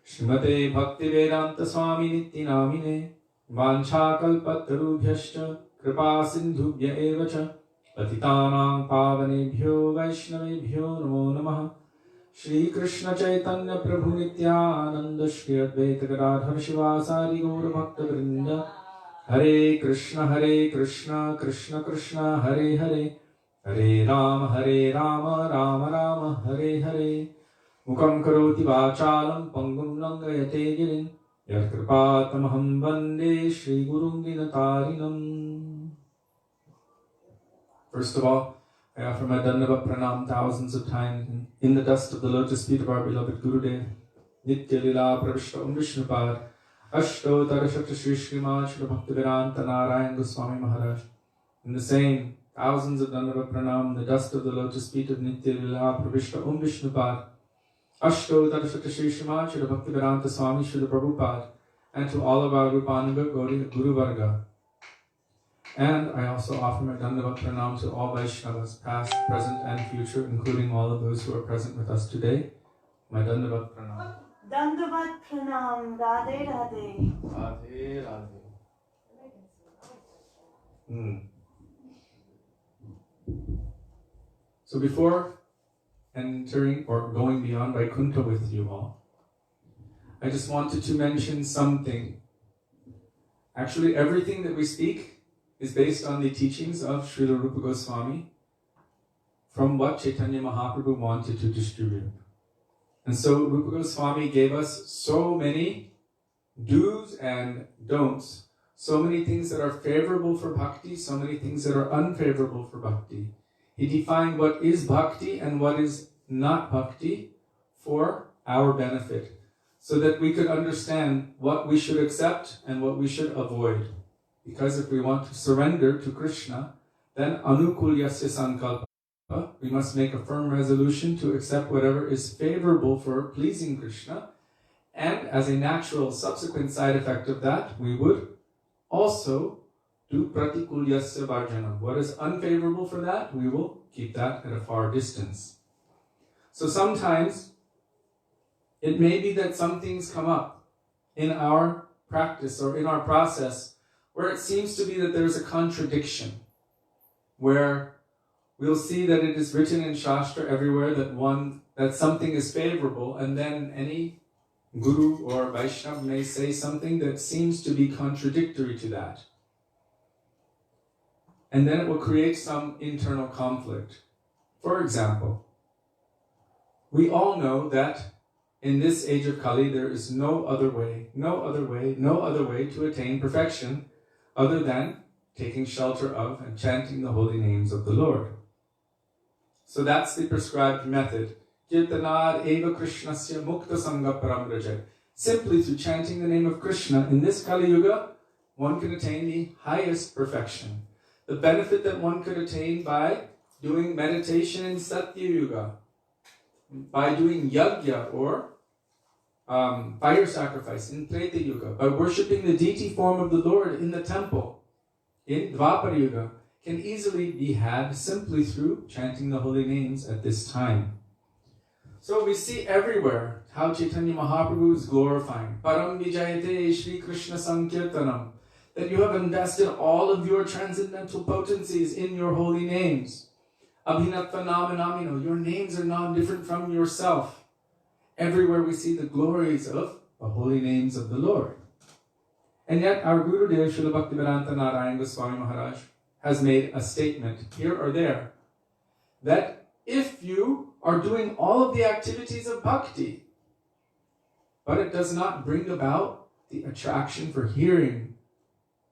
Srimate Bhaktivedanta Swami Namine Vancha kalpatarubhyascha kripa sindhubhya evacha patitanang pavanebhyo vaishnavebhyo namo namaha Shri Krishna Chaitanya Prabhu Nityananda Shri Advaita Gadadhar Shivasari Gaura Bhakta Vrinda Hare Krishna Krishna Krishna Hare Hare Hare Rama Rama Rama Hare Hare Mukam karoti vachalam pangum langayate girin Yatkripatamaham vande Shri Gurum Dinatarinam. First of all, I offer my Dandava Pranam thousands of times in the dust of the lotus feet of our beloved Gurudev. Nitya Lila Pravishta Vishnupad astottara Shri Srimad Srila Bhaktivedanta Narayan Goswami Maharaja. In the same thousands of Dandava Pranam, the dust of the lotus feet of Nitya Lila Pravishta Vishnupad astottara Shri Srimad Srila Bhaktivedanta Swami Srila Prabhupada, and to all of our Rupananga Guru Varga. And I also offer my Dandava Pranam to all Vaishnavas, past, present, and future, including all of those who are present with us today. My Dandava Pranam. Dandavat Pranam, Radhe Radhe. Radhe Radhe. So before entering or going beyond Vaikuntha with you all, I just wanted to mention something. Actually, everything that we speak is based on the teachings of Srila Rupa Goswami from what Chaitanya Mahaprabhu wanted to distribute. And so Rupa Goswami gave us so many do's and don'ts, so many things that are favorable for bhakti, so many things that are unfavorable for bhakti. He defined what is bhakti and what is not bhakti for our benefit, so that we could understand what we should accept and what we should avoid. Because if we want to surrender to Krishna, then anukulyasya sankalpa, we must make a firm resolution to accept whatever is favorable for pleasing Krishna. And as a natural subsequent side effect of that, we would also do pratikulyasya varjana. What is unfavorable for that, we will keep that at a far distance. So sometimes it may be that some things come up in our practice or in our process where it seems to be that there's a contradiction, where we'll see that it is written in Shastra everywhere that something is favorable, and then any Guru or Vaishnava may say something that seems to be contradictory to that. And then it will create some internal conflict. For example, we all know that in this age of Kali there is no other way to attain perfection other than taking shelter of and chanting the holy names of the Lord. So that's the prescribed method. Kirtanad eva Krishnasya mukta sangha paramrajat. Simply through chanting the name of Krishna in this Kali Yuga, one can attain the highest perfection. The benefit that one could attain by doing meditation in Satya Yuga, by doing yajna or fire sacrifice in Treta Yuga, by worshipping the deity form of the Lord in the temple in Dvapara Yuga, can easily be had simply through chanting the holy names at this time. So we see everywhere how Chaitanya Mahaprabhu is glorifying Param Vijayate Shri Krishna Sankirtanam, that you have invested all of your transcendental potencies in your holy names. Abhinatva Namanamino, your names are not different from yourself. Everywhere we see the glories of the holy names of the Lord. And yet our Gurudev, Srila Bhaktivedanta Narayan Goswami Maharaj, has made a statement here or there that if you are doing all of the activities of bhakti, but it does not bring about the attraction for hearing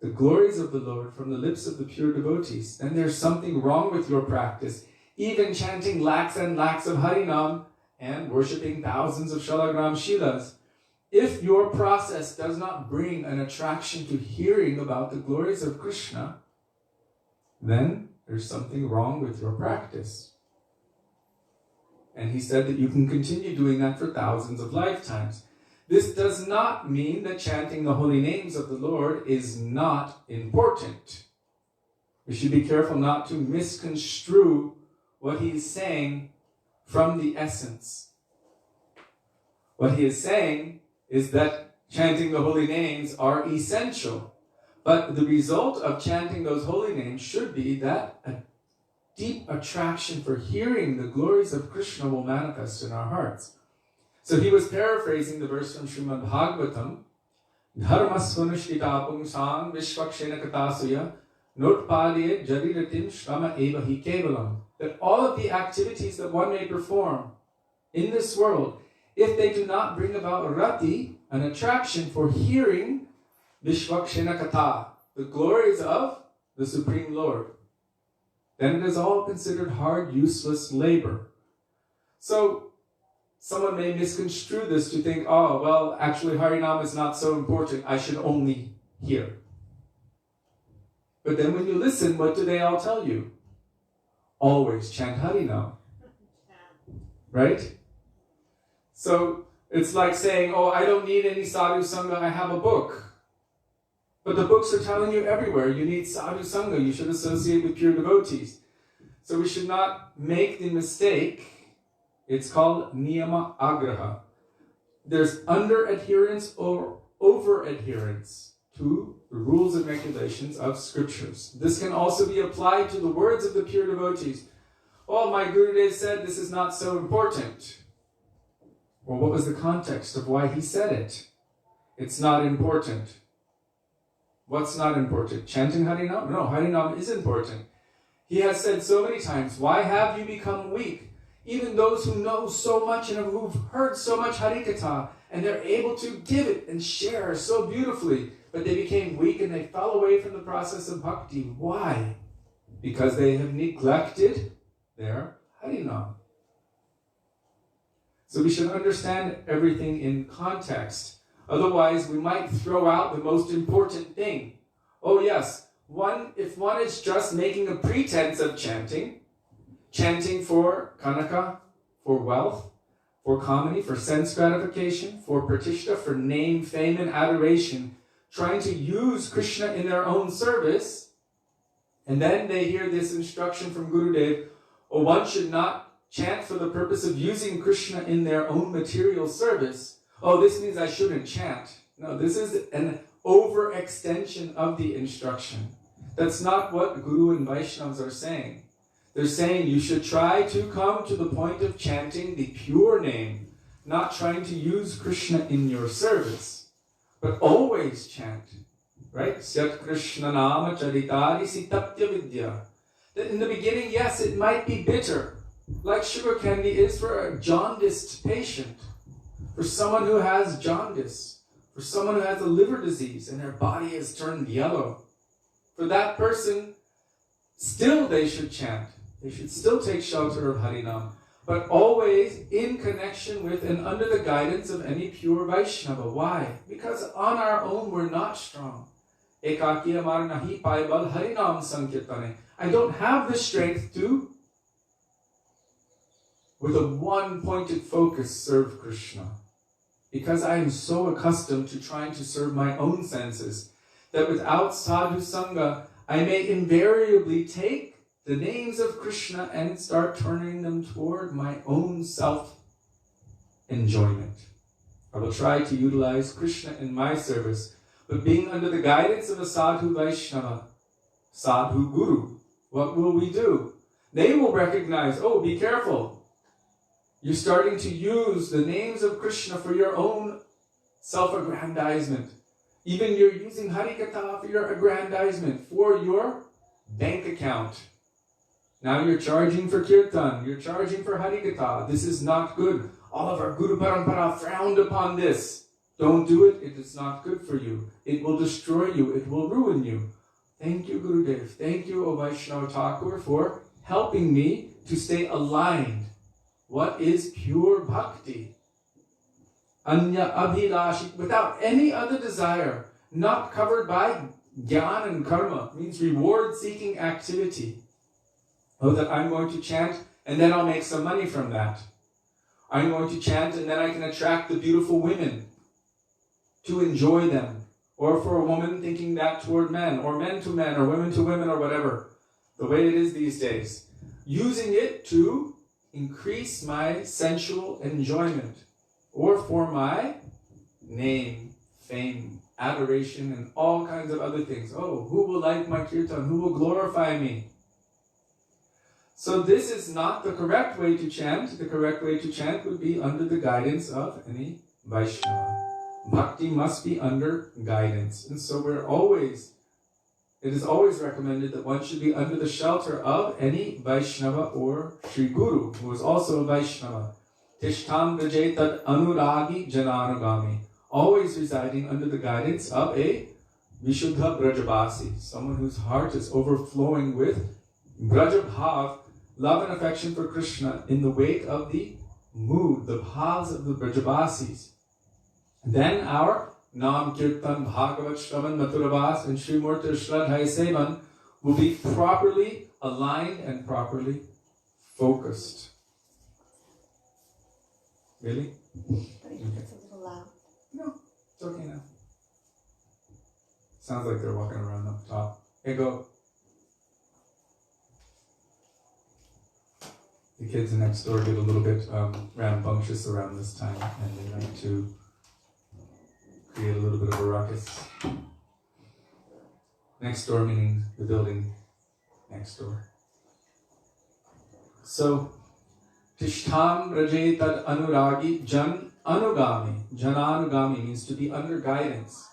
the glories of the Lord from the lips of the pure devotees, then there's something wrong with your practice. Even chanting lakhs and lakhs of Harinam and worshipping thousands of Shalagram Shilas, if your process does not bring an attraction to hearing about the glories of Krishna, then there's something wrong with your practice. And he said that you can continue doing that for thousands of lifetimes. This does not mean that chanting the holy names of the Lord is not important. We should be careful not to misconstrue what he is saying from the essence. What he is saying is that chanting the holy names are essential. But the result of chanting those holy names should be that a deep attraction for hearing the glories of Krishna will manifest in our hearts. So he was paraphrasing the verse from Srimad Bhagavatam, Dharmasvanushtita pungsang vishvakshena katasaya notpadiye jariratim shrama eva hi kevalam. That all of the activities that one may perform in this world, if they do not bring about rati, an attraction for hearing vishvakshena kata, the glories of the Supreme Lord, then it is all considered hard, useless labor. So, someone may misconstrue this to think, oh, well, actually Harinam is not so important, I should only hear. But then when you listen, what do they all tell you? Always chant Harinam. Right? So, it's like saying, oh, I don't need any sadhu sangha, I have a book. But the books are telling you everywhere, you need sadhu sangha, you should associate with pure devotees. So we should not make the mistake. It's called niyama agraha. There's under-adherence or over-adherence to the rules and regulations of scriptures. This can also be applied to the words of the pure devotees. Oh, my Gurudev said this is not so important. Well, what was the context of why he said it? It's not important. What's not important? Chanting Harinam? No, Harinam is important. He has said so many times, why have you become weak? Even those who know so much and who've heard so much Harikatha, and they're able to give it and share so beautifully, but they became weak and they fell away from the process of bhakti. Why? Because they have neglected their Harinam. So we should understand everything in context. Otherwise, we might throw out the most important thing. Oh yes, if one is just making a pretense of chanting for kanaka, for wealth, for kamini, for sense gratification, for pratishtha, for name, fame, and adoration, trying to use Krishna in their own service, and then they hear this instruction from Gurudev, oh, one should not chant for the purpose of using Krishna in their own material service. Oh, this means I shouldn't chant. No, this is an overextension of the instruction. That's not what Guru and Vaishnavas are saying. They're saying you should try to come to the point of chanting the pure name, not trying to use Krishna in your service, but always chant, right? Syat Krishna Nama Charitari Sitapya Vidya. That in the beginning, yes, it might be bitter, like sugar candy is for a jaundiced patient, for someone who has jaundice, for someone who has a liver disease and their body has turned yellow. For that person, still they should chant. They should still take shelter of Harinam, but always in connection with and under the guidance of any pure Vaishnava. Why? Because on our own we're not strong. Ekaki amar nahi paibal Harinam sankirtane. I don't have the strength to, with a one-pointed focus, serve Krishna. Because I am so accustomed to trying to serve my own senses, that without sadhu sangha, I may invariably take the names of Krishna and start turning them toward my own self-enjoyment. I will try to utilize Krishna in my service, but being under the guidance of a sadhu Vaishnava, sadhu Guru, what will we do? They will recognize, oh, be careful. You're starting to use the names of Krishna for your own self-aggrandizement. Even you're using Harikatha for your aggrandizement, for your bank account. Now you're charging for Kirtan, you're charging for Harikatha. This is not good. All of our Guru Parampara frowned upon this. Don't do it, it is not good for you. It will destroy you, it will ruin you. Thank you, Gurudev. Thank you, O Vaishnava Thakur, for helping me to stay aligned. What is pure bhakti? Anya abhilashi, without any other desire, not covered by jnana and karma, means reward-seeking activity. Oh, that I'm going to chant and then I'll make some money from that. I'm going to chant and then I can attract the beautiful women to enjoy them. Or for a woman thinking that toward men, or men to men, or women to women, or whatever. The way it is these days. Using it to increase my sensual enjoyment. Or for my name, fame, adoration, and all kinds of other things. Oh, who will like my kirtan? Who will glorify me? So this is not the correct way to chant. The correct way to chant would be under the guidance of any Vaishnava. Bhakti must be under guidance. And so it is always recommended that one should be under the shelter of any Vaishnava or Sri Guru, who is also a Vaishnava. Tishtam Brajetad Anuragi Jananugami. Always residing under the guidance of a Vishuddha Brajabasi, someone whose heart is overflowing with Brajabhav, love and affection for Krishna in the wake of the mood, the bhavs of the Brajabasis. Then our Nam Kirtan Bhagavat Shravan Mathurabhas and Sri Murti Shraddhai Sevan will be properly aligned and properly focused. Really? It's a little loud. No, it's okay now. Sounds like they're walking around up top. Hey, go. The kids next door get a little bit rambunctious around this time, and they like to create a little bit of a ruckus. Next door meaning the building next door. So, Tishtam Rajetad Anuragi Jan Anugami. Jananugami means to be under guidance.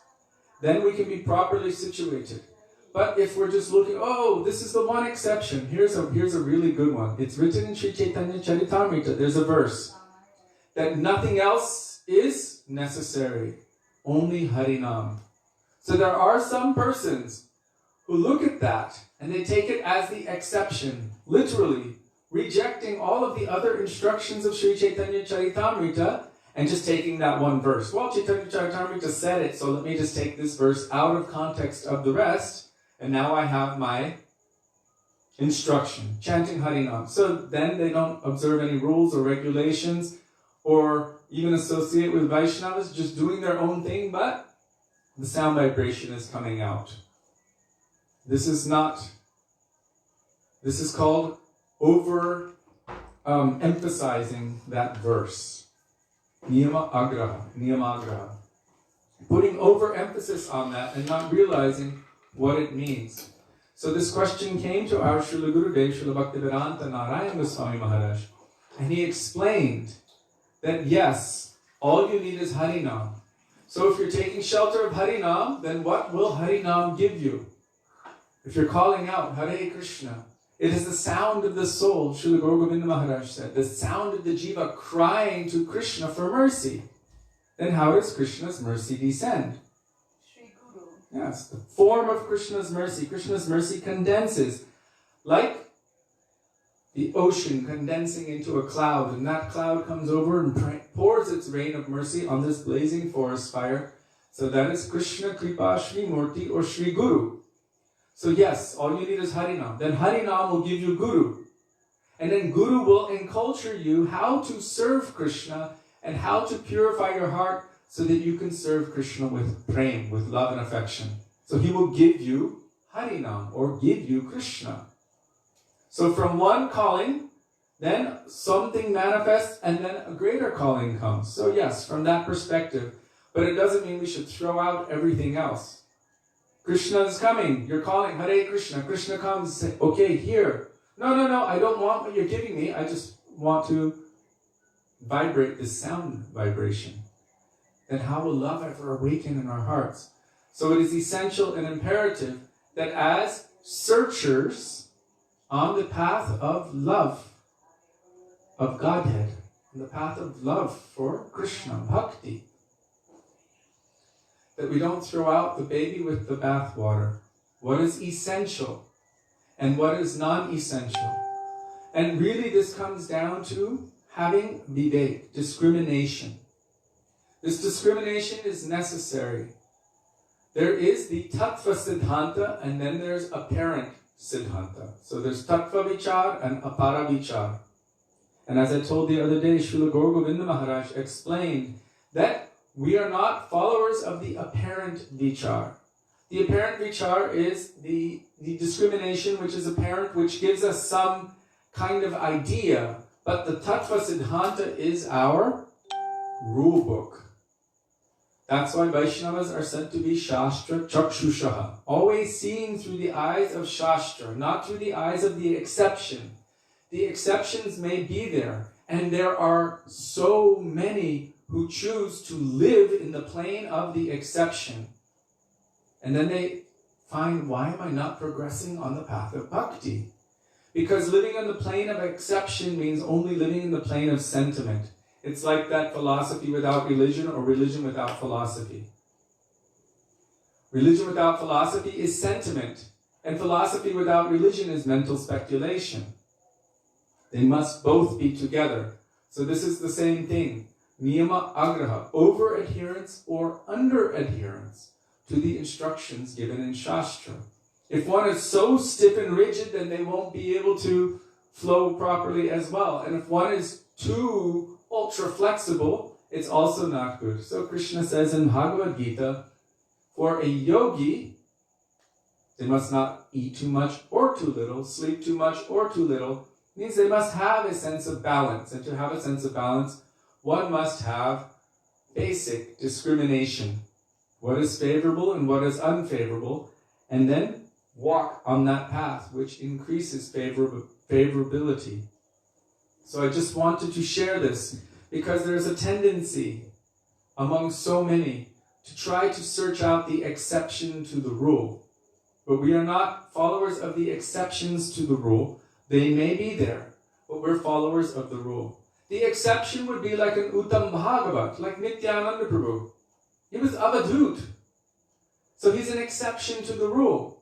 Then we can be properly situated. But if we're just looking, oh, this is the one exception. Here's a really good one. It's written in Sri Chaitanya Charitamrita. There's a verse that nothing else is necessary. Only Harinam. So there are some persons who look at that and they take it as the exception, literally rejecting all of the other instructions of Sri Chaitanya Charitamrita and just taking that one verse. Well, Chaitanya Charitamrita said it, so let me just take this verse out of context of the rest, and now I have my instruction, chanting Harinam. So then they don't observe any rules or regulations or even associate with Vaishnavas, just doing their own thing, but the sound vibration is coming out. This is called emphasizing that verse. Niyamagraha. Putting overemphasis on that and not realizing what it means. So this question came to our Srila Gurudev, Srila Bhaktivedanta Narayan Goswami Maharaj, and he explained that yes, all you need is Harinam. So if you're taking shelter of Harinam, then what will Harinam give you? If you're calling out Hare Krishna, it is the sound of the soul, Srila Govinda Maharaj said, the sound of the jiva crying to Krishna for mercy. Then how does Krishna's mercy descend? Sri Guru. Yes, the form of Krishna's mercy. Krishna's mercy condenses like the ocean condensing into a cloud, and that cloud comes over and pours its rain of mercy on this blazing forest fire. So that is Krishna Kripa Shri Murti or Shri Guru. So yes, all you need is Harinam. Then Harinam will give you Guru. And then Guru will enculture you how to serve Krishna and how to purify your heart so that you can serve Krishna with prem, with love and affection. So he will give you Harinam or give you Krishna. So from one calling, then something manifests and then a greater calling comes. So yes, from that perspective. But it doesn't mean we should throw out everything else. Krishna is coming. You're calling Hare Krishna. Krishna comes and says, okay, here. No, I don't want what you're giving me. I just want to vibrate this sound vibration. Then how will love ever awaken in our hearts? So it is essential and imperative that as searchers on the path of love of Godhead, on the path of love for Krishna, bhakti, that we don't throw out the baby with the bathwater. What is essential and what is non-essential. And really this comes down to having vivek, discrimination. This discrimination is necessary. There is the tattva siddhanta and then there's apparent siddhanta. So there's tattva vichar and apara vichar. And as I told the other day, Srila Gurudev Maharaj explained that we are not followers of the apparent vichar. The apparent vichar is the discrimination which is apparent, which gives us some kind of idea. But the tattva siddhanta is our rule book. That's why Vaishnavas are said to be Shastra Chakshushaha, always seeing through the eyes of Shastra, not through the eyes of the exception. The exceptions may be there, and there are so many who choose to live in the plane of the exception. And then they find, why am I not progressing on the path of bhakti? Because living on the plane of exception means only living in the plane of sentiment. It's like that philosophy without religion or religion without philosophy. Religion without philosophy is sentiment, and philosophy without religion is mental speculation. They must both be together. So this is the same thing. Niyama agraha, over-adherence or under-adherence to the instructions given in Shastra. If one is so stiff and rigid, then they won't be able to flow properly as well. And if one is too ultra-flexible, it's also not good. So Krishna says in Bhagavad Gita, for a yogi, they must not eat too much or too little, sleep too much or too little. It means they must have a sense of balance. And to have a sense of balance, one must have basic discrimination. What is favorable and what is unfavorable. And then walk on that path which increases favorability. So I just wanted to share this because there's a tendency among so many to try to search out the exception to the rule. But we are not followers of the exceptions to the rule. They may be there, but we're followers of the rule. The exception would be like an Uttam Bhagavat, like Nityananda Prabhu. He was Avadhut. So he's an exception to the rule.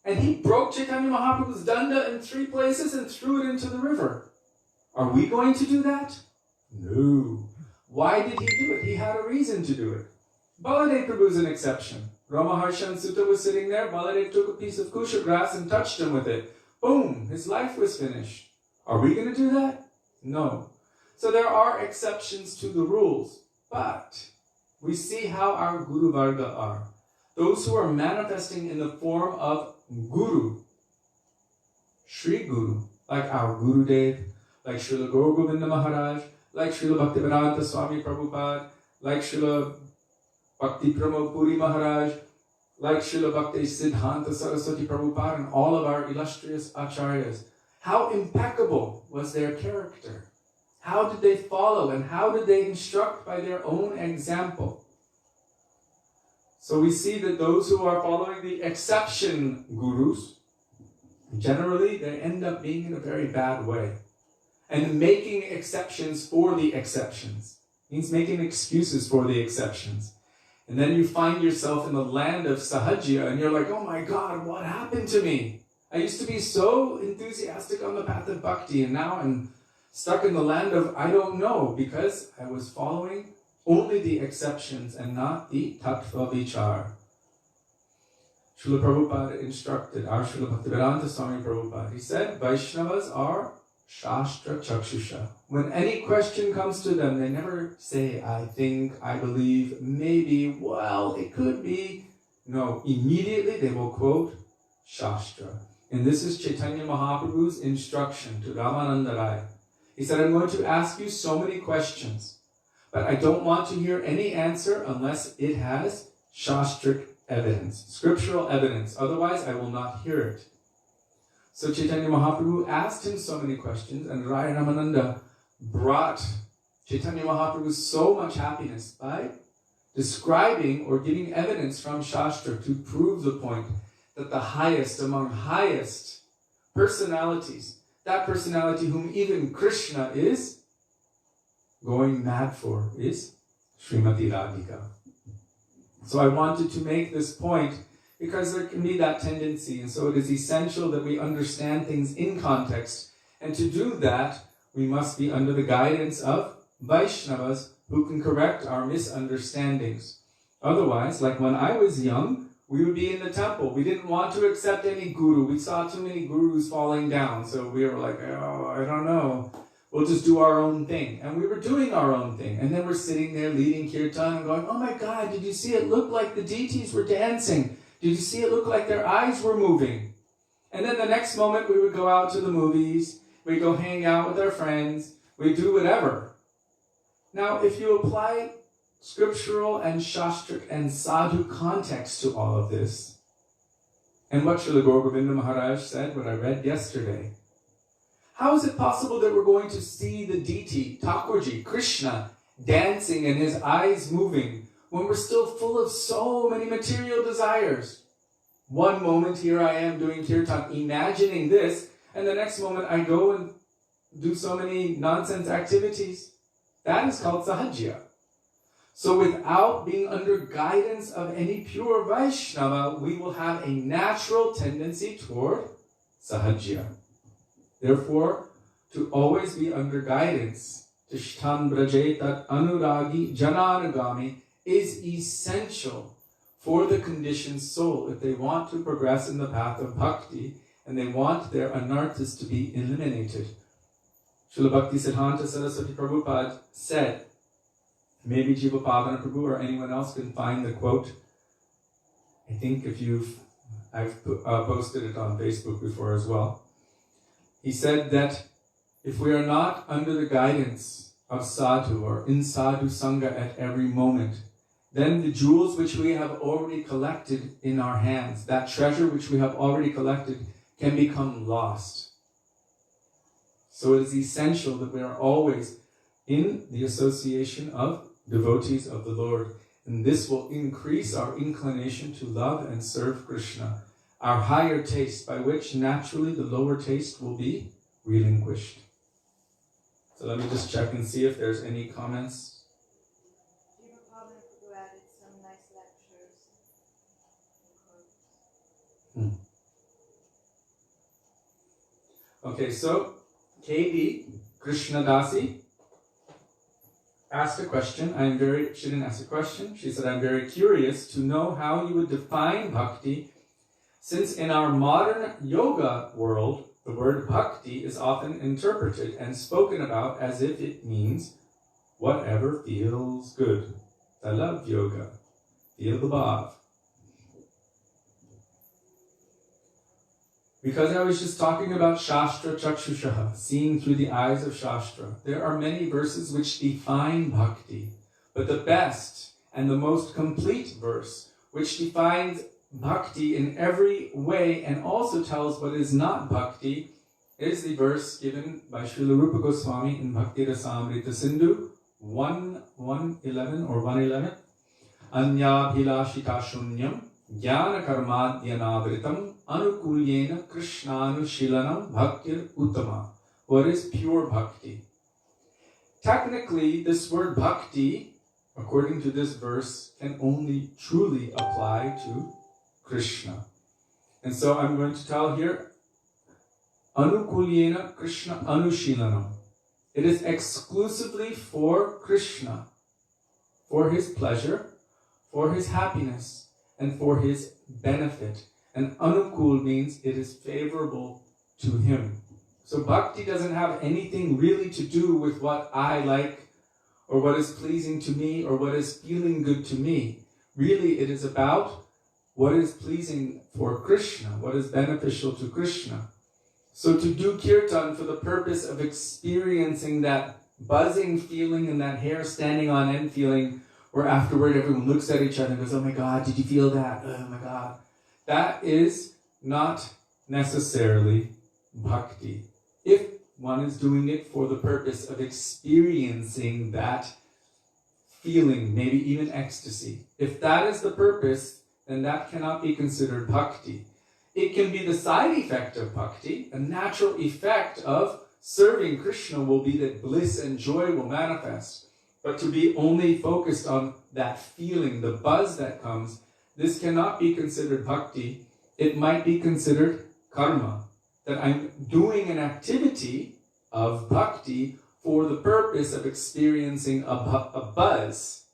And he broke Chaitanya Mahaprabhu's danda in 3 places and threw it into the river. Are we going to do that? No. Why did he do it? He had a reason to do it. Baladev Prabhu is an exception. Ramaharshan Sutta was sitting there. Baladev took a piece of kusha grass and touched him with it. Boom! His life was finished. Are we going to do that? No. So there are exceptions to the rules. But we see how our Guru Varga are. Those who are manifesting in the form of Guru, Sri Guru, like our Gurudev, like Srila Gurudev Maharaj, like Srila Bhaktivedanta Swami Prabhupada, like Srila Bhakti Pramod Puri Maharaj, like Srila Bhakti Siddhanta Saraswati Prabhupada, and all of our illustrious acharyas. How impeccable was their character? How did they follow and how did they instruct by their own example? So we see that those who are following the exception gurus, generally they end up being in a very bad way. And making exceptions for the exceptions means making excuses for the exceptions. And then you find yourself in the land of Sahajya and you're like, oh my God, what happened to me? I used to be so enthusiastic on the path of bhakti and now I'm stuck in the land of I don't know because I was following only the exceptions and not the tattva vichar. Srila Prabhupada instructed, our Srila Bhaktivedanta Swami Prabhupada, he said, Vaishnavas are Shastra Chakshusha. When any question comes to them, they never say, I think, I believe, maybe, well, it could be. No, immediately they will quote Shastra. And this is Chaitanya Mahaprabhu's instruction to Ramananda Rai. He said, I'm going to ask you so many questions, but I don't want to hear any answer unless it has Shastric evidence, scriptural evidence. Otherwise, I will not hear it. So Chaitanya Mahaprabhu asked him so many questions, and Rai Ramananda brought Chaitanya Mahaprabhu so much happiness by describing or giving evidence from Shastra to prove the point that the highest among highest personalities, that personality whom even Krishna is going mad for, is Srimati Radhika. So I wanted to make this point because there can be that tendency, and so it is essential that we understand things in context, and to do that we must be under the guidance of Vaishnavas who can correct our misunderstandings. Otherwise, like when I was young, we would be in the temple. We didn't want to accept any guru. We saw too many gurus falling down, so we were like, oh, I don't know. We'll just do our own thing. And we were doing our own thing. And then we're sitting there leading kirtan and going, oh my God, did you see it look like the deities were dancing? Did you see it look like their eyes were moving? And then the next moment we would go out to the movies. We'd go hang out with our friends. We'd do whatever. Now, if you apply scriptural and shastric and sadhu context to all of this, and what Srila Govinda Maharaj said, what I read yesterday, how is it possible that we're going to see the deity, Thakurji, Krishna, dancing and his eyes moving when we're still full of so many material desires? One moment here I am doing kirtan, imagining this, and the next moment I go and do so many nonsense activities. That is called sahajya. So without being under guidance of any pure Vaishnava, we will have a natural tendency toward sahajya. Therefore, to always be under guidance, Tishtan Brajetat Anuragi Jananagami, is essential for the conditioned soul if they want to progress in the path of bhakti and they want their anarthas to be eliminated. Srila Bhakti Siddhanta Saraswati Prabhupada said, maybe Jiva Pavana Prabhu or anyone else can find the quote. I think I've posted it on Facebook before as well. He said that if we are not under the guidance of sadhu or in sadhu sangha at every moment, then the jewels which we have already collected in our hands, that treasure which we have already collected, can become lost. So it is essential that we are always in the association of devotees of the Lord, and this will increase our inclination to love and serve Krishna, our higher taste, by which naturally the lower taste will be relinquished. So let me just check and see if there's any comments. Jiva Pavana Prabhu added some nice lectures. Okay, so KD Krishnadasi asked a question. She didn't ask a question. She said, I'm very curious to know how you would define bhakti, since in our modern yoga world, the word bhakti is often interpreted and spoken about as if it means whatever feels good. I love yoga. Feel the bhav. Because I was just talking about Shastra Chakshushaha, seeing through the eyes of Shastra. There are many verses which define bhakti, but the best and the most complete verse, which defines bhakti in every way and also tells what is not bhakti, is the verse given by Srila Rupa Goswami in Bhakti Rasamrita Sindhu 1:11 or 1:11. Anyabhilashita shunyam jnana karmadhyanavritam anukulyena krishnanushilanam bhaktir uttama. What is pure bhakti? Technically, this word bhakti, according to this verse, can only truly apply to Krishna. And so I'm going to tell here, Anukulyena Krishna Anushilanam. It is exclusively for Krishna, for his pleasure, for his happiness, and for his benefit. And Anukul means it is favorable to him. So bhakti doesn't have anything really to do with what I like, or what is pleasing to me, or what is feeling good to me. Really, it is about what is pleasing for Krishna, what is beneficial to Krishna. So to do kirtan for the purpose of experiencing that buzzing feeling and that hair standing on end feeling, where afterward everyone looks at each other and goes, oh my God, did you feel that? Oh my God. That is not necessarily bhakti. If one is doing it for the purpose of experiencing that feeling, maybe even ecstasy. If that is the purpose, then that cannot be considered bhakti. It can be the side effect of bhakti. A natural effect of serving Krishna will be that bliss and joy will manifest. But to be only focused on that feeling, the buzz that comes, this cannot be considered bhakti. It might be considered karma, that I'm doing an activity of bhakti for the purpose of experiencing a buzz.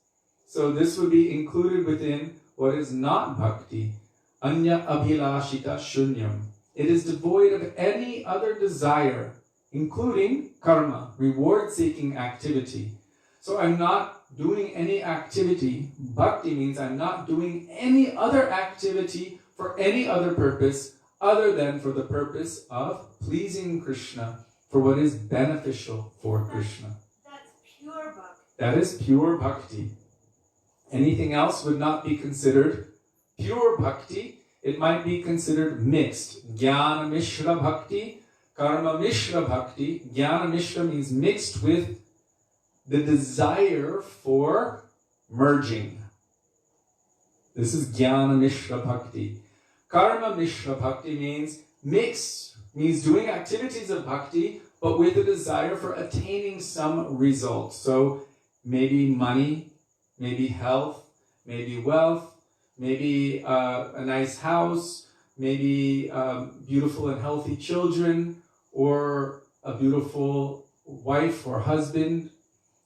So this would be included within what is not bhakti. Anya abhilashita shunyam. It is devoid of any other desire, including karma, reward-seeking activity. So I'm not doing any activity. Bhakti means I'm not doing any other activity for any other purpose other than for the purpose of pleasing Krishna, for what is beneficial for Krishna. That's pure bhakti. That is pure bhakti. Anything else would not be considered pure bhakti. It might be considered mixed. Jnana mishra bhakti, karma mishra bhakti. Jnana mishra means mixed with the desire for merging. This is Jnana Mishra Bhakti. Karma Mishra Bhakti means mixed, means doing activities of bhakti, but with a desire for attaining some result. So maybe money, maybe health, maybe wealth, maybe a nice house, maybe beautiful and healthy children, or a beautiful wife or husband,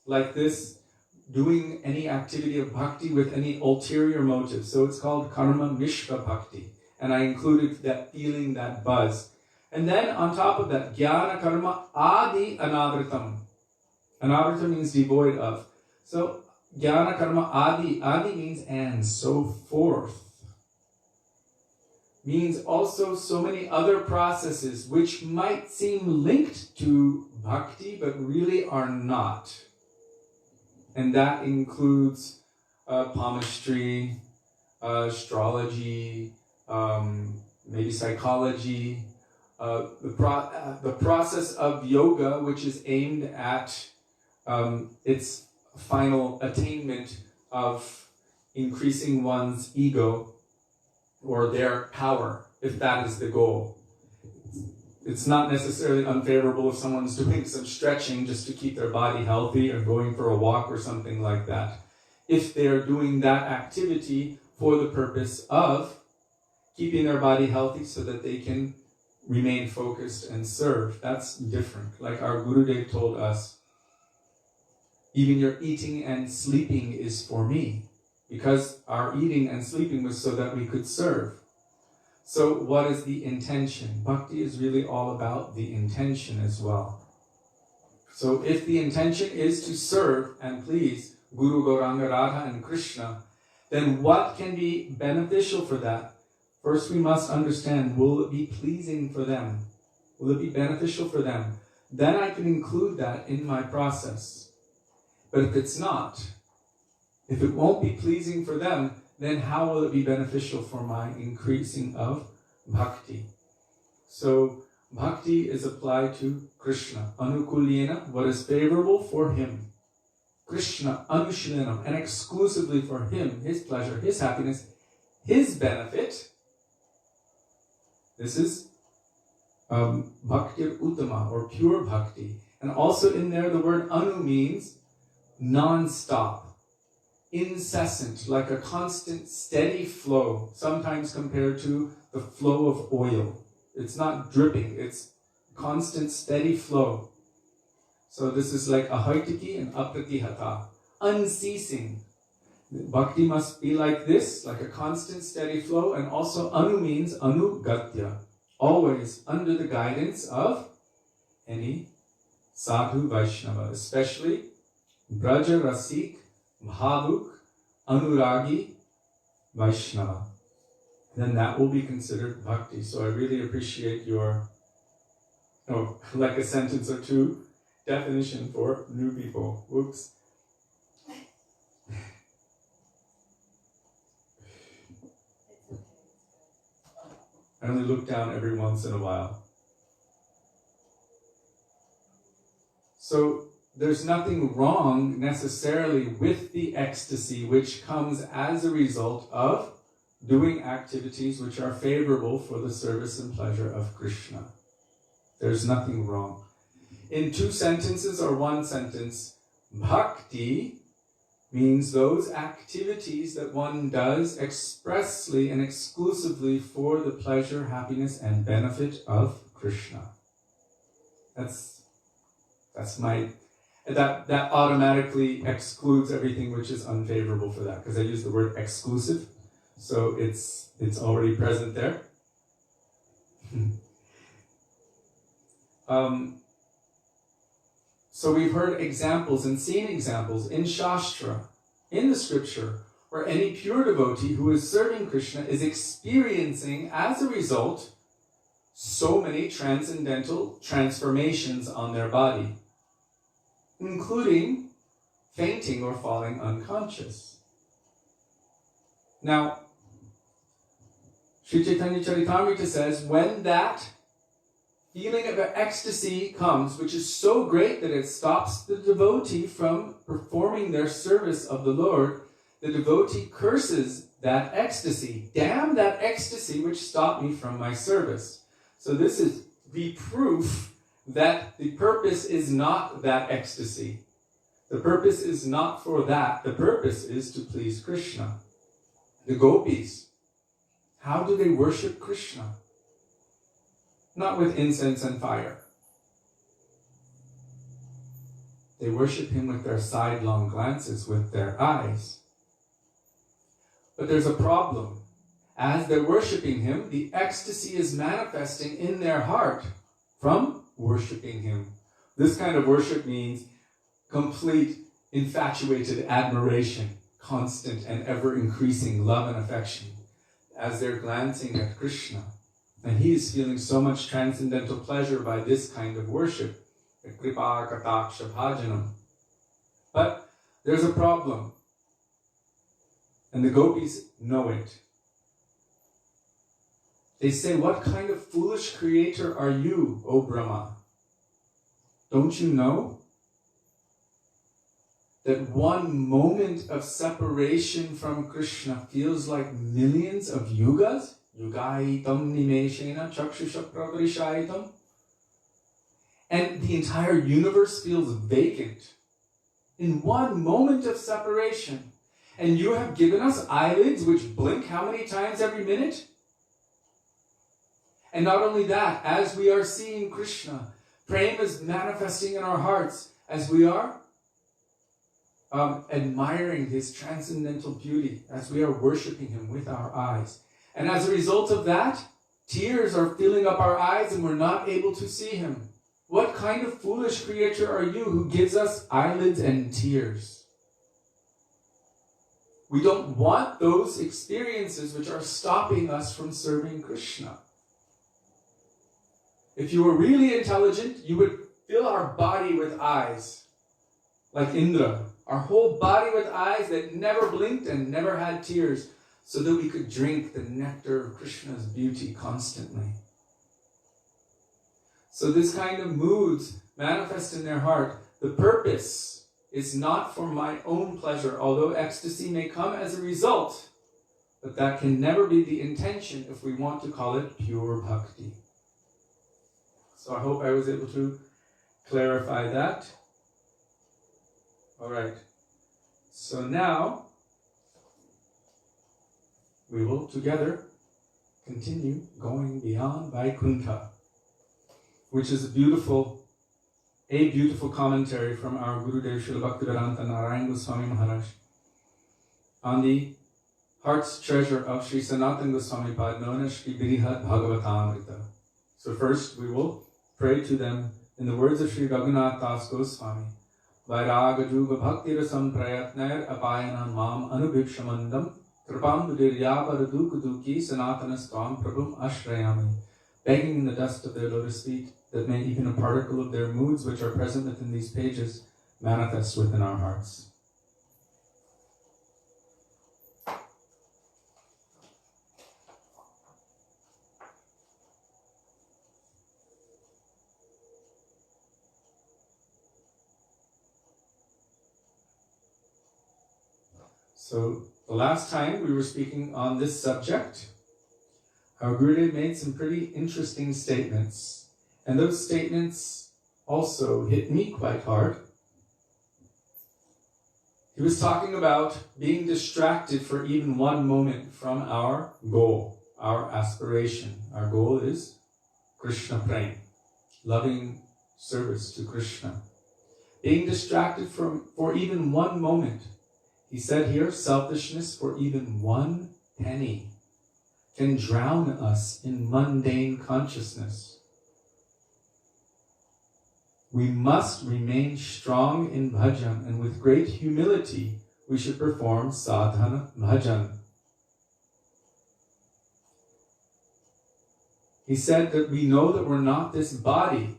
like this, doing any activity of bhakti with any ulterior motive. So it's called karma mishra bhakti. And I included that feeling, that buzz. And then on top of that, jnana karma adi anavritam. Anavritam means devoid of. So jnana karma adi. Adi means and, so forth. Means also so many other processes which might seem linked to bhakti, but really are not. And that includes palmistry, astrology, maybe psychology, the process of yoga, which is aimed at its final attainment of increasing one's ego or their power, if that is the goal. It's not necessarily unfavorable if someone's doing some stretching just to keep their body healthy or going for a walk or something like that. If they're doing that activity for the purpose of keeping their body healthy so that they can remain focused and serve, that's different. Like our Gurudev told us, even your eating and sleeping is for me, because our eating and sleeping was so that we could serve. So what is the intention? Bhakti is really all about the intention as well. So if the intention is to serve and please Guru, Gauranga, Radha and Krishna, then what can be beneficial for that? First we must understand, will it be pleasing for them? Will it be beneficial for them? Then I can include that in my process. But if it's not, if it won't be pleasing for them, then how will it be beneficial for my increasing of bhakti? So bhakti is applied to Krishna. Anukulyena, what is favorable for him. Krishna anushilenam, and exclusively for him, his pleasure, his happiness, his benefit. This is bhaktir uttama, or pure bhakti. And also in there the word anu means non-stop, incessant, like a constant steady flow, sometimes compared to the flow of oil. It's not dripping, it's constant steady flow. So this is like ahaitiki and apratihata, unceasing. Bhakti must be like this, like a constant steady flow, and also anu means anugatya, always under the guidance of any sadhu Vaisnava, especially Braja Rasik, Bhavuk, Anuragi, Vaishnava. Then that will be considered bhakti. So I really appreciate your, like a sentence or two, definition for new people. Whoops. I only look down every once in a while. So there's nothing wrong necessarily with the ecstasy which comes as a result of doing activities which are favorable for the service and pleasure of Krishna. There's nothing wrong. In 2 sentences or 1 sentence, bhakti means those activities that one does expressly and exclusively for the pleasure, happiness, and benefit of Krishna. That automatically excludes everything which is unfavorable for that, because I use the word exclusive, so it's already present there. So we've heard examples and seen examples in Shastra, in the scripture, where any pure devotee who is serving Krishna is experiencing, as a result, so many transcendental transformations on their body, including fainting or falling unconscious. Now, Sri Chaitanya Charitamrita says, when that feeling of ecstasy comes, which is so great that it stops the devotee from performing their service of the Lord, the devotee curses that ecstasy. Damn that ecstasy which stopped me from my service. So this is the proof that the purpose is not that ecstasy. The purpose is not for that. The purpose is to please Krishna. The gopis, how do they worship Krishna? Not with incense and fire. They worship him with their sidelong glances, with their eyes. But there's a problem. As they're worshiping him, the ecstasy is manifesting in their heart from worshiping him. This kind of worship means complete, infatuated admiration, constant and ever-increasing love and affection, as they're glancing at Krishna. And he is feeling so much transcendental pleasure by this kind of worship, the kripa kataksha bhajanam. But there's a problem, and the gopis know it. They say, what kind of foolish creator are you, O Brahma? Don't you know that one moment of separation from Krishna feels like millions of yugas? Yugaitam nimeshena chakshusha pravarishaitam. And the entire universe feels vacant in one moment of separation. And you have given us eyelids which blink how many times every minute? And not only that, as we are seeing Krishna, prema is manifesting in our hearts as we are admiring his transcendental beauty, as we are worshipping him with our eyes. And as a result of that, tears are filling up our eyes and we're not able to see him. What kind of foolish creature are you who gives us eyelids and tears? We don't want those experiences which are stopping us from serving Krishna. If you were really intelligent, you would fill our body with eyes, like Indra. Our whole body with eyes that never blinked and never had tears, so that we could drink the nectar of Krishna's beauty constantly. So this kind of moods manifest in their heart. The purpose is not for my own pleasure, although ecstasy may come as a result, but that can never be the intention if we want to call it pure bhakti. So I hope I was able to clarify that. All right. So now we will together continue going beyond Vaikuntha, which is a beautiful commentary from our Gurudev Srila Bhaktivedanta Narayan Goswami Maharaj on the heart's treasure of Sri Sanatan Goswamipada, known as Sri Brihad Bhagavatamrita. So first we will pray to them in the words of Sri Raghunath Das Goswami. Vairaga Juga Bhakti Rasam Prayatnair Apayanan Mam Anubhikshamandam Kripam Budiryapara Duki Sanatanastam Prabhum Ashrayami. Begging in the dust of their lotus feet that may even a particle of their moods which are present within these pages manifest within our hearts. So the last time we were speaking on this subject, our Gurudev made some pretty interesting statements. And those statements also hit me quite hard. He was talking about being distracted for even one moment from our goal, our aspiration. Our goal is Krishna Prem, loving service to Krishna. Being distracted for even one moment. He said here, selfishness for even 1 penny can drown us in mundane consciousness. We must remain strong in bhajan, and with great humility we should perform sadhana bhajan. He said that we know that we're not this body,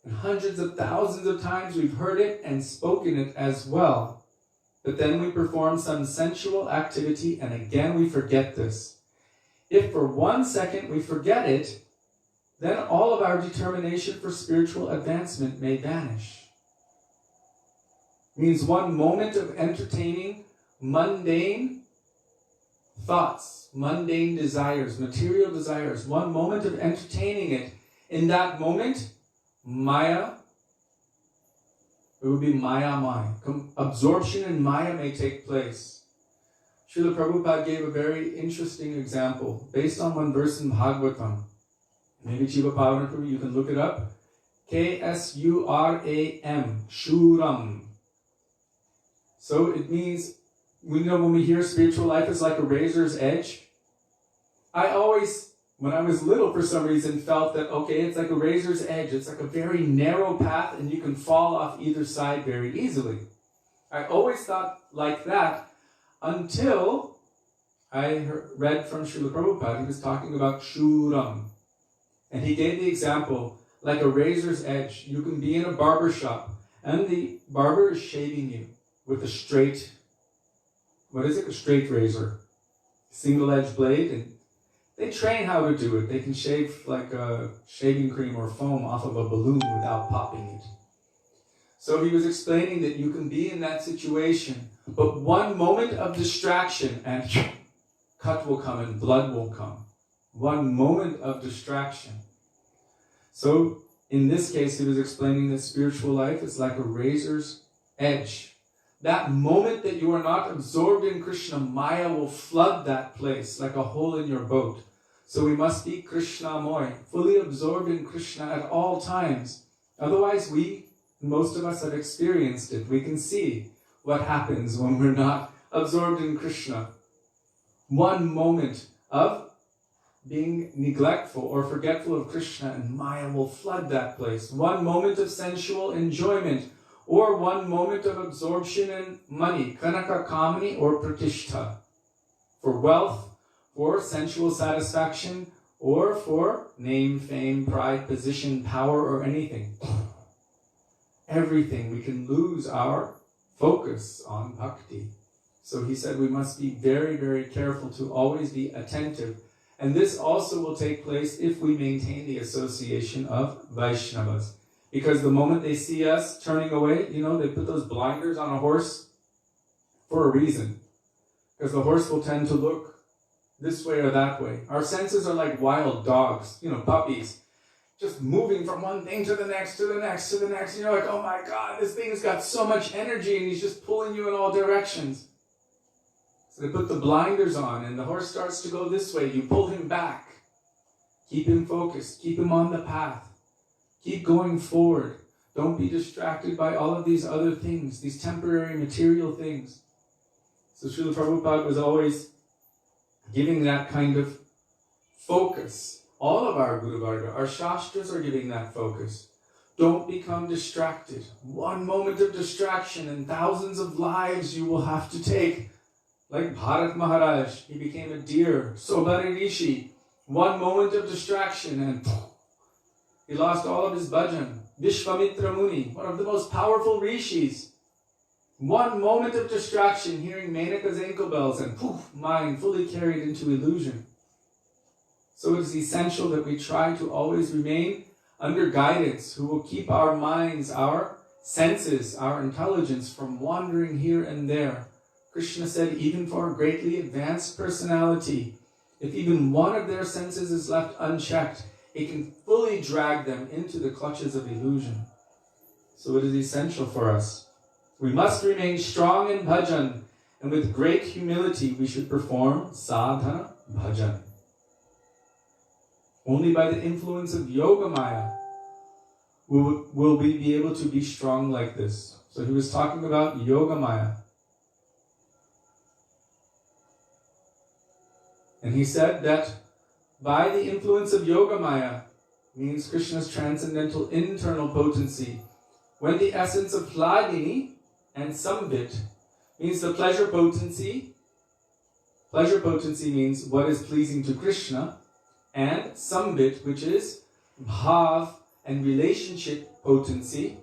and hundreds of thousands of times we've heard it and spoken it as well. But then we perform some sensual activity and again we forget this. If for 1 second we forget it, then all of our determination for spiritual advancement may vanish. It means one moment of entertaining mundane thoughts, mundane desires, material desires, one moment of entertaining it. In that moment, Maya, it would be Maya. Absorption in Maya may take place. Srila Prabhupada gave a very interesting example based on one verse in Bhagavatam. Maybe Jiva Pavana Prabhu, you can look it up. K-S-U-R-A-M, Shuram. So it means, we know when we hear spiritual life is like a razor's edge. I always, when I was little for some reason, felt that, okay, it's like a razor's edge. It's like a very narrow path and you can fall off either side very easily. I always thought like that until I read from Srila Prabhupada. He was talking about Shuram. And he gave the example, like a razor's edge. You can be in a barber shop and the barber is shaving you with a straight, a straight razor. Single-edged blade, and they train how to do it. They can shave like a shaving cream or foam off of a balloon without popping it. So he was explaining that you can be in that situation, but one moment of distraction and cut will come and blood will come. One moment of distraction. So in this case, he was explaining that spiritual life is like a razor's edge. That moment that you are not absorbed in Krishna, Maya will flood that place like a hole in your boat. So we must be Krishnamoy, fully absorbed in Krishna at all times. Otherwise, most of us have experienced it. We can see what happens when we're not absorbed in Krishna. One moment of being neglectful or forgetful of Krishna and Maya will flood that place. One moment of sensual enjoyment or one moment of absorption in money, kanaka kamani or pratishtha, for wealth, for sensual satisfaction, or for name, fame, pride, position, power, or anything. Everything. We can lose our focus on bhakti. So he said we must be very, very careful to always be attentive. And this also will take place if we maintain the association of Vaishnavas. Because the moment they see us turning away, they put those blinders on a horse for a reason. Because the horse will tend to look this way or that way. Our senses are like wild dogs, puppies. Just moving from one thing to the next, to the next, to the next. You're like, oh my God, this thing's got so much energy and he's just pulling you in all directions. So they put the blinders on and the horse starts to go this way. You pull him back. Keep him focused. Keep him on the path. Keep going forward. Don't be distracted by all of these other things, these temporary material things. So Srila Prabhupada was always giving that kind of focus. All of our Guru Varga, our Shastras are giving that focus. Don't become distracted. One moment of distraction and thousands of lives you will have to take. Like Bharat Maharaj, he became a deer. Sobari Rishi, one moment of distraction and he lost all of his bhajan. Vishvamitra Muni, one of the most powerful rishis. One moment of distraction, hearing Menaka's ankle bells and mind fully carried into illusion. So it is essential that we try to always remain under guidance, who will keep our minds, our senses, our intelligence from wandering here and there. Krishna said, even for a greatly advanced personality, if even one of their senses is left unchecked, it can fully drag them into the clutches of illusion. So it is essential for us. We must remain strong in bhajan, and with great humility we should perform sadhana bhajan. Only by the influence of Yogamaya will we be able to be strong like this. So he was talking about Yogamaya. And he said that by the influence of Yogamaya, means Krishna's transcendental internal potency, when the essence of Hladini and Sambit, means the pleasure potency means what is pleasing to Krishna, and Sambit, which is Bhav and relationship potency,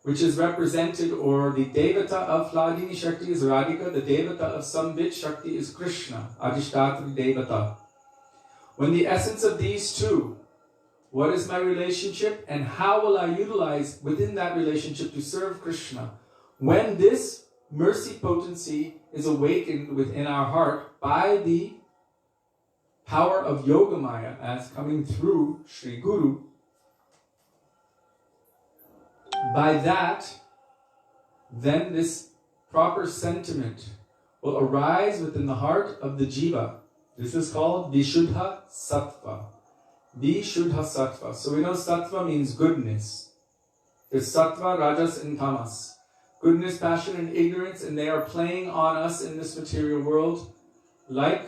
which is represented, or the Devata of Hladini Shakti is Radhika, the Devata of Sambit Shakti is Krishna, Adhishtatri Devata. When the essence of these two, what is my relationship and how will I utilize within that relationship to serve Krishna? When this mercy potency is awakened within our heart by the power of Yogamaya as coming through Sri Guru, by that, then this proper sentiment will arise within the heart of the jiva. This is called Vishuddha Sattva. Vishuddha Sattva. So we know Sattva means goodness. There's Sattva, Rajas, and Tamas. Goodness, passion, and ignorance, and they are playing on us in this material world like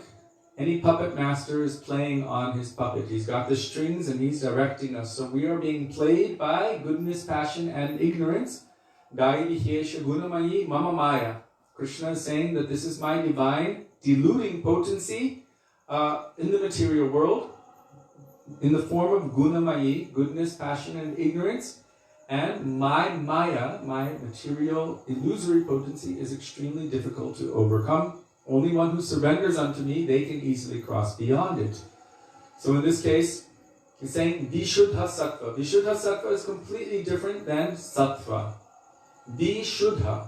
any puppet master is playing on his puppet. He's got the strings and he's directing us. So we are being played by goodness, passion, and ignorance. Gai vihesha gunamayi mama maya. Krishna is saying that this is my divine deluding potency in the material world in the form of gunamayi, goodness, passion, and ignorance. And my maya, my material illusory potency, is extremely difficult to overcome. Only one who surrenders unto me, they can easily cross beyond it. So in this case, he's saying Vishuddha Sattva. Vishuddha Sattva is completely different than Sattva. Vishuddha.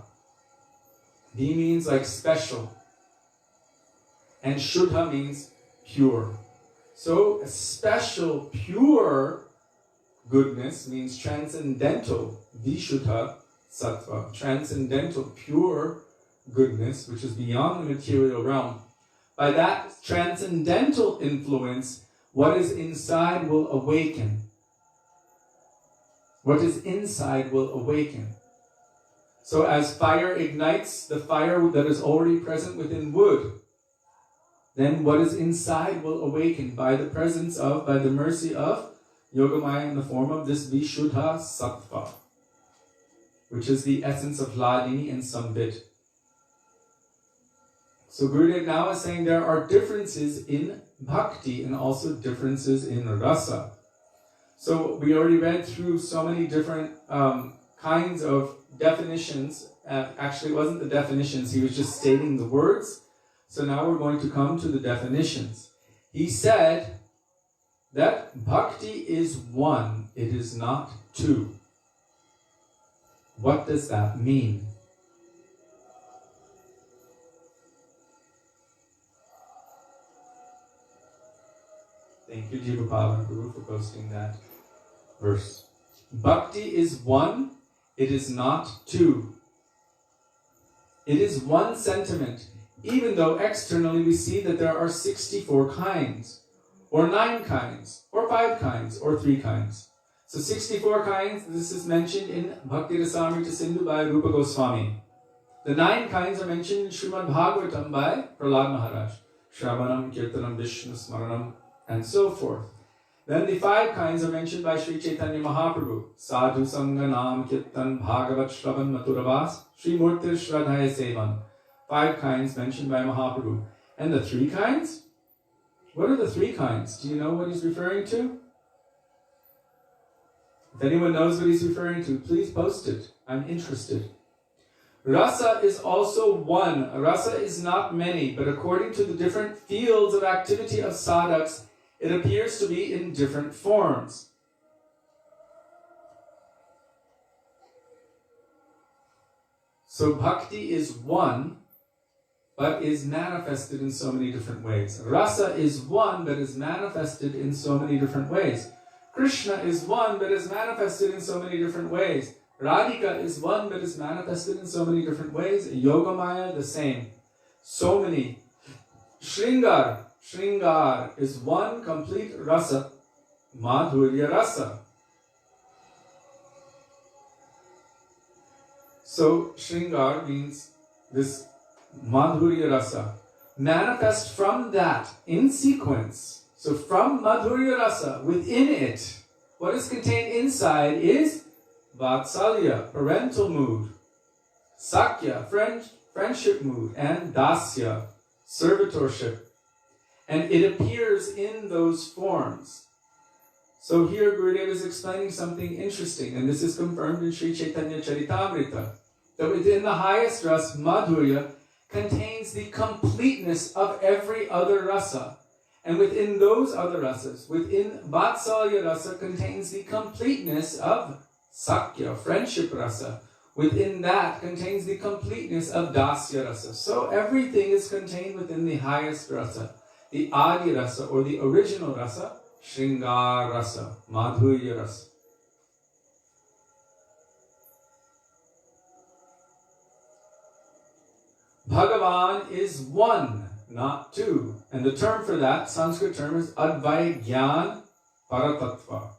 V means like special. And Shuddha means pure. So a special, pure goodness means transcendental. Vishuddha Sattva. Transcendental, pure goodness, which is beyond the material realm. By that transcendental influence, what is inside will awaken. What is inside will awaken. So as fire ignites the fire that is already present within wood, then what is inside will awaken by the presence of, by the mercy of Yogamaya in the form of this Vishuddha Sattva, which is the essence of Hladini and Sambit. So Gurudev now is saying there are differences in bhakti and also differences in rasa. So we already read through so many different kinds of definitions. Actually, it wasn't the definitions, he was just stating the words. So now we're going to come to the definitions. He said that bhakti is one, it is not two. What does that mean? Thank you, Jiva Pavan Guru, for posting that verse. Bhakti is one, it is not two. It is one sentiment, even though externally we see that there are 64 kinds, or 9 kinds, or 5 kinds, or 3 kinds. So 64 kinds, this is mentioned in Bhakti Rasamrita Sindhu by Rupa Goswami. The 9 kinds are mentioned in Srimad Bhagavatam by Prahlad Maharaj. Shravanam, Kirtanam, Vishnu, Smaranam, and so forth. Then the 5 kinds are mentioned by Sri Chaitanya Mahaprabhu. Sadhu Sanganam, Kirtan, Bhagavat, Shravan, Maturavas, Sri Murtir, Shradhaya Sevan. 5 kinds mentioned by Mahaprabhu. And the 3 kinds? What are the 3 kinds? Do you know what he's referring to? If anyone knows what he's referring to, please post it. I'm interested. Rasa is also one. Rasa is not many, but according to the different fields of activity of sadhaks, it appears to be in different forms. So bhakti is one, but is manifested in so many different ways. Rasa is one, but is manifested in so many different ways. Krishna is one, but is manifested in so many different ways. Radhika is one, but is manifested in so many different ways. Yogamaya, the same. So many. Shringar is one complete rasa. Madhurya rasa. So Shringar means this Madhurya rasa. Manifest from that in sequence. So from Madhurya rasa, within it, what is contained inside is Vatsalya, parental mood. Sakya, friendship mood. And Dasya, servitorship. And it appears in those forms. So here Gurudeva is explaining something interesting, and this is confirmed in Sri Chaitanya Charitamrita, that within the highest rasa, Madhurya, contains the completeness of every other rasa. And within those other rasas, within Vatsalya rasa contains the completeness of Sakya, friendship rasa. Within that contains the completeness of Dasya rasa. So everything is contained within the highest rasa, the Adi rasa, or the original rasa, Shringar rasa, Madhurya rasa. Bhagavan is one, not two. And the term for that, Sanskrit term, is Advaigyan Paratattva.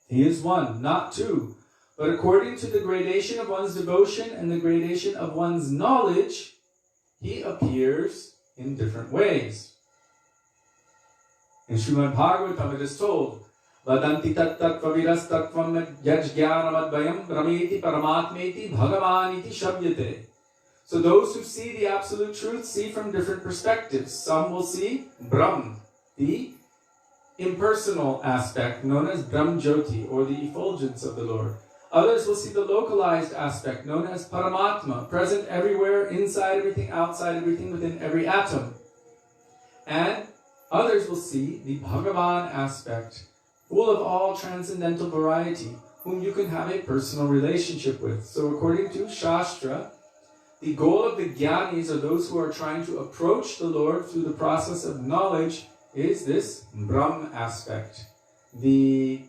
He is one, not two. But according to the gradation of one's devotion and the gradation of one's knowledge, he appears in different ways. In Srimad Bhagavatam it is told, Vadanti tat tattva viras tattvam yajjnanam advayam rameti paramatmeti bhagavaniti shabhyate. So those who see the absolute truth see from different perspectives. Some will see Brahm, the impersonal aspect known as Brahm Jyoti, or the effulgence of the Lord. Others will see the localized aspect known as Paramatma, present everywhere, inside everything, outside everything, within every atom. And others will see the Bhagavan aspect, full of all transcendental variety, whom you can have a personal relationship with. So according to Shastra, the goal of the Jnanis, or those who are trying to approach the Lord through the process of knowledge, is this Brahm aspect, the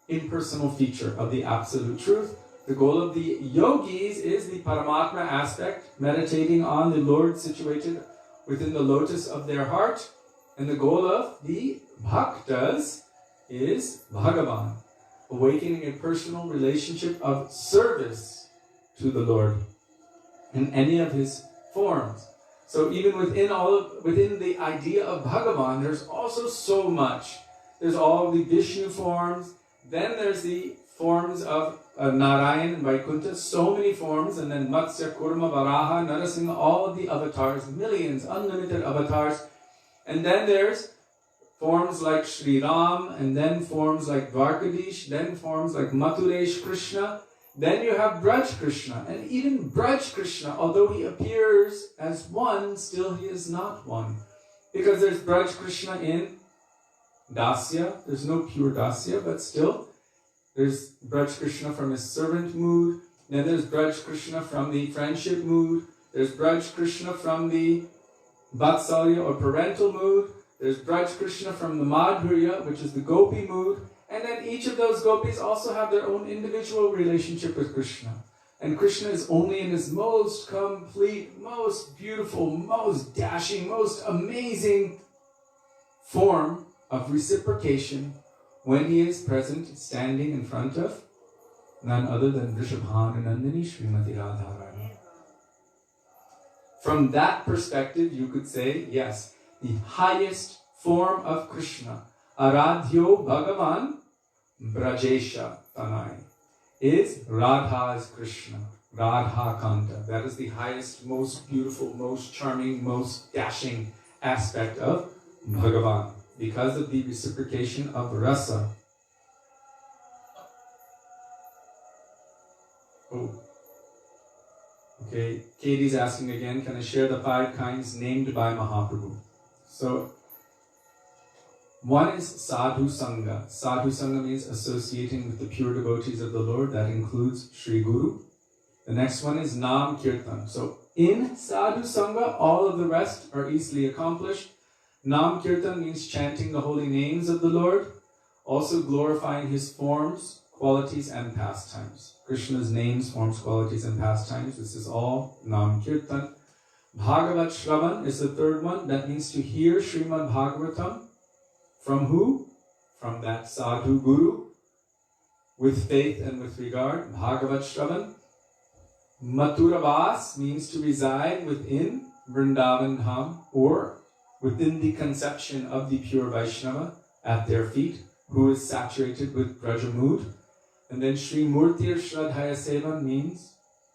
impersonal feature of the absolute truth. The goal of the yogis is the Paramatma aspect, meditating on the Lord situated within the lotus of their heart. And the goal of the bhaktas is Bhagavan, awakening a personal relationship of service to the Lord in any of his forms. So even within the idea of Bhagavan, there's also so much. There's all the Vishnu forms, then there's the forms of Narayan and Vaikuntha, so many forms, and then Matsya, Kurma, Varaha, Narasimha, all of the avatars, millions, unlimited avatars. And then there's forms like Sri Ram, and then forms like Dwarkadish, then forms like Mathuresh Krishna. Then you have Braj Krishna. And even Braj Krishna, although he appears as one, still he is not one. Because there's Braj Krishna in Dasya. There's no pure Dasya, but still there's Braj Krishna from his servant mood. Then there's Braj Krishna from the friendship mood. There's Braj Krishna from the Vatsalya or parental mood. There's Braj Krishna from the Madhurya, which is the Gopi mood. And then each of those gopis also have their own individual relationship with Krishna. And Krishna is only in his most complete, most beautiful, most dashing, most amazing form of reciprocation when he is present, standing in front of none other than Vrishabhananandini Srimati Radharani. From that perspective, you could say, yes, the highest form of Krishna, Aradhyo Bhagavan Brajesha Tanai, is Radha's Krishna, Radha Kanta. That is the highest, most beautiful, most charming, most dashing aspect of Bhagavan, because of the reciprocation of rasa. Oh. Okay, Katie's asking again, can I share the 5 kinds named by Mahaprabhu? So, one is Sadhu Sangha. Sadhu Sangha means associating with the pure devotees of the Lord. That includes Sri Guru. The next one is Nam Kirtan. So in Sadhu Sangha, all of the rest are easily accomplished. Nam Kirtan means chanting the holy names of the Lord, also glorifying His forms, qualities and pastimes. Krishna's names, forms, qualities and pastimes. This is all Nam Kirtan. Bhagavat Shravan is the third one. That means to hear Srimad Bhagavatam. From who? From that Sadhu Guru, with faith and with regard. Bhagavat Shravan. Mathuravas means to reside within Vrindavan Dham, or within the conception of the pure Vaishnava at their feet, who is saturated with Braja mood. And then Sri Murtir Shraddhaya Sevan means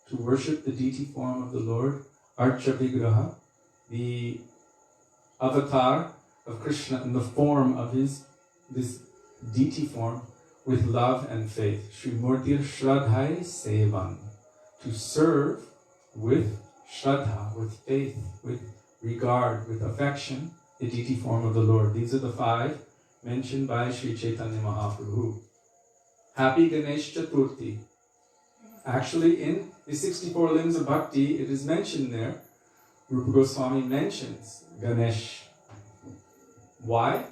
to worship the deity form of the Lord, Archa Vigraha, the avatar of Krishna in the form of this deity form, with love and faith. Sri Murtir Shraddhaya Sevan, to serve with Shraddha, with faith, with regard, with affection, the deity form of the Lord. These are the 5 mentioned by Sri Chaitanya Mahaprabhu. Happy Ganesh Chaturthi. Actually, in the 64 limbs of bhakti, it is mentioned there. Rupa Goswami mentions Ganesh. Why?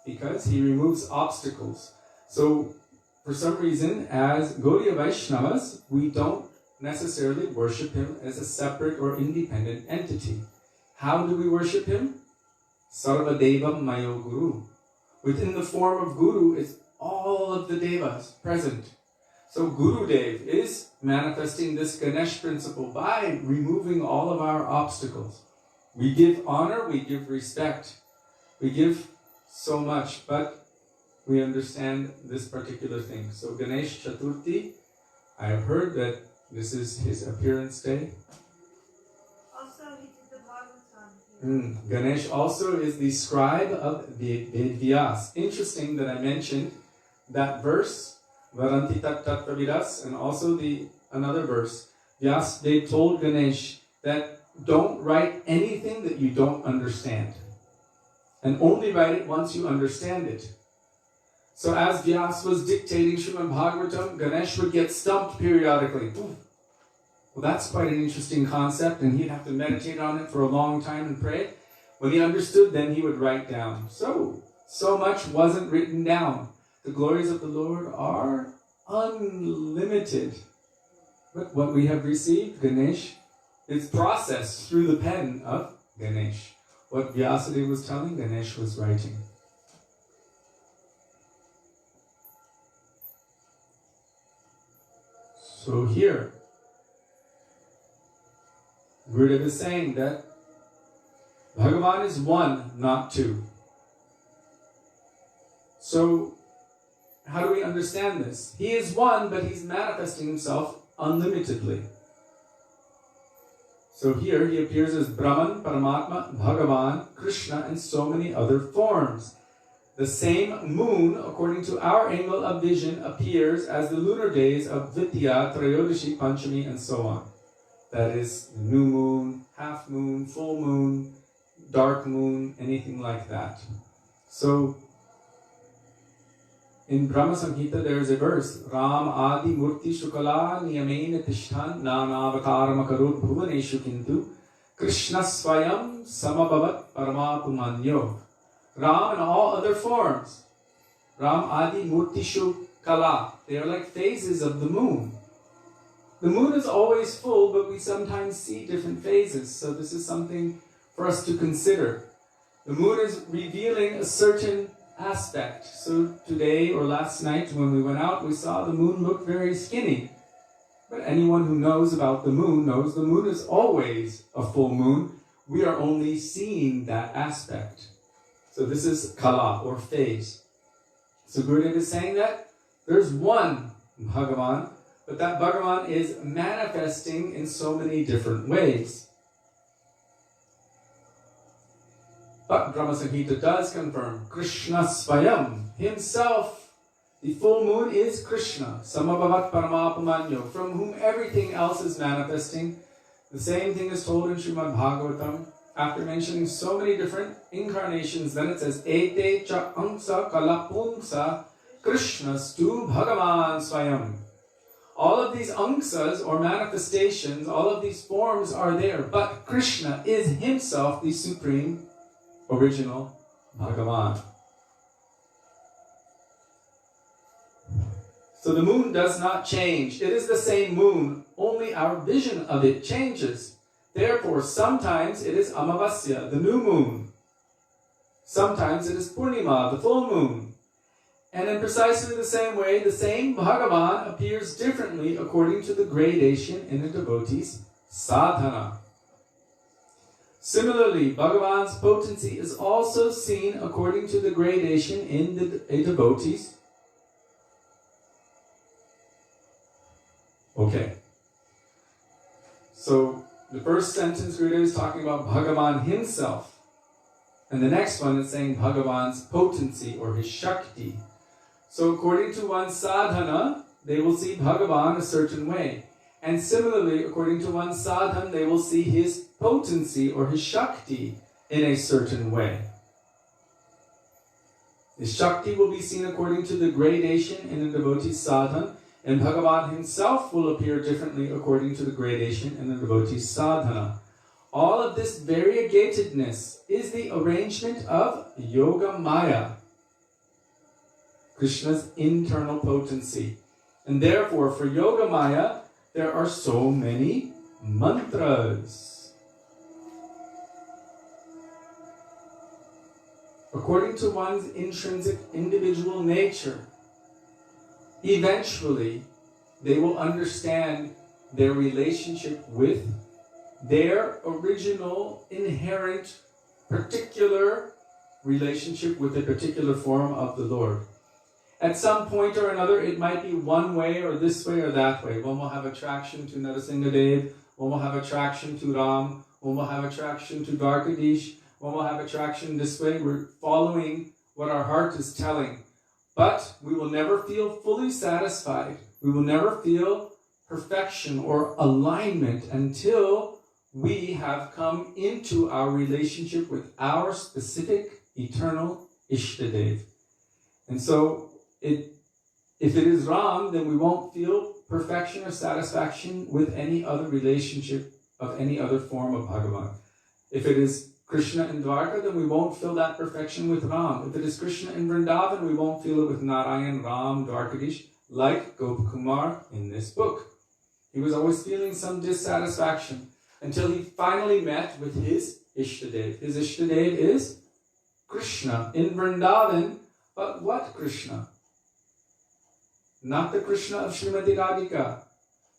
Because he removes obstacles. So, for some reason, as Gaudiya Vaishnavas, we don't necessarily worship him as a separate or independent entity. How do we worship him? Sarvadevam Mayo Guru. Within the form of Guru is all of the devas present. So Gurudev is manifesting this Ganesh principle by removing all of our obstacles. We give honor, we give respect, we give so much, but we understand this particular thing. So Ganesh Chaturthi, I have heard that this is his appearance day. Also, he did the Bhagavatam. Ganesh also is the scribe of the Vyas. Interesting that I mentioned that verse, Varanti Tat Tat Pravidas, and also another verse. Vyas, they told Ganesh that don't write anything that you don't understand. And only write it once you understand it. So as Vyas was dictating Srimad Bhagavatam, Ganesh would get stumped periodically. Well, that's quite an interesting concept, and he'd have to meditate on it for a long time and pray. When he understood, then he would write down. So much wasn't written down. The glories of the Lord are unlimited. But what we have received, Ganesh, is processed through the pen of Ganesh. What Vyasadeva was telling, Ganesh was writing. So here, Gurudeva is saying that Bhagavan is one, not two. So, how do we understand this? He is one, but he's manifesting himself unlimitedly. So here he appears as Brahman, Paramatma, Bhagavan, Krishna, and so many other forms. The same moon, according to our angle of vision, appears as the lunar days of Vidya, Trayodashi, Panchami, and so on. That is, new moon, half moon, full moon, dark moon, anything like that. So, in Brahma Samhita there is a verse, Ram Adi Murti Shukala Niyamena Tishtan Nanavataram Akarur Bhuvaneshu Kintu Krishna Swayam Samabhavat Paramapumanyo. Ram and all other forms. Ram Adi Murti Shukala. They are like phases of the moon. The moon is always full, but we sometimes see different phases. So this is something for us to consider. The moon is revealing a certain aspect. So today or last night when we went out, we saw the moon look very skinny. But anyone who knows about the moon knows the moon is always a full moon. We are only seeing that aspect. So this is kala or phase. So Gurudev is saying that there's one Bhagavan, but that Bhagavan is manifesting in so many different ways. But Brahma Samhita does confirm Krishna Swayam, himself. The full moon is Krishna, Samabhavat Paramapumanyo, from whom everything else is manifesting. The same thing is told in Srimad Bhagavatam. After mentioning so many different incarnations, then it says, Ete cha angsa kalapunsa Krishnastu Bhagavan Swayam. All of these angsas or manifestations, all of these forms are there, but Krishna is himself the supreme, original Bhagavan. So the moon does not change. It is the same moon, only our vision of it changes. Therefore, sometimes it is Amavasya, the new moon. Sometimes it is Purnima, the full moon. And in precisely the same way, the same Bhagavan appears differently according to the gradation in a devotee's sadhana. Similarly, Bhagavan's potency is also seen according to the gradation in a devotee's. Okay. So, the first sentence Gurudeva is talking about Bhagavan himself. And the next one is saying Bhagavan's potency or his Shakti. So according to one's sadhana, they will see Bhagavan a certain way. And similarly, according to one's sadhana, they will see his potency or his Shakti in a certain way. His Shakti will be seen according to the gradation in a devotee's sadhana, and Bhagavan himself will appear differently according to the gradation in the devotee's sadhana. All of this variegatedness is the arrangement of Yoga Maya, Krishna's internal potency. And therefore, for Yoga Maya, there are so many mantras. According to one's intrinsic individual nature, eventually they will understand their relationship with their original, inherent, particular relationship with a particular form of the Lord. At some point or another, it might be one way or this way or that way. One will have attraction to Narasimhadev, one will have attraction to Ram, one will have attraction to Dwarkadish, one will have attraction this way. We're following what our heart is telling. But we will never feel fully satisfied. We will never feel perfection or alignment until we have come into our relationship with our specific eternal Ishtadev. And so, if it is Ram, then we won't feel perfection or satisfaction with any other relationship of any other form of Bhagavan. If it is Krishna in Dwarka, then we won't feel that perfection with Ram. If it is Krishna in Vrindavan, we won't feel it with Narayan, Ram, Dwarkadish, like Gopakumar in this book. He was always feeling some dissatisfaction until he finally met with his Ishtadev. His Ishtadev is Krishna in Vrindavan, but what Krishna? Not the Krishna of Srimati Radhika,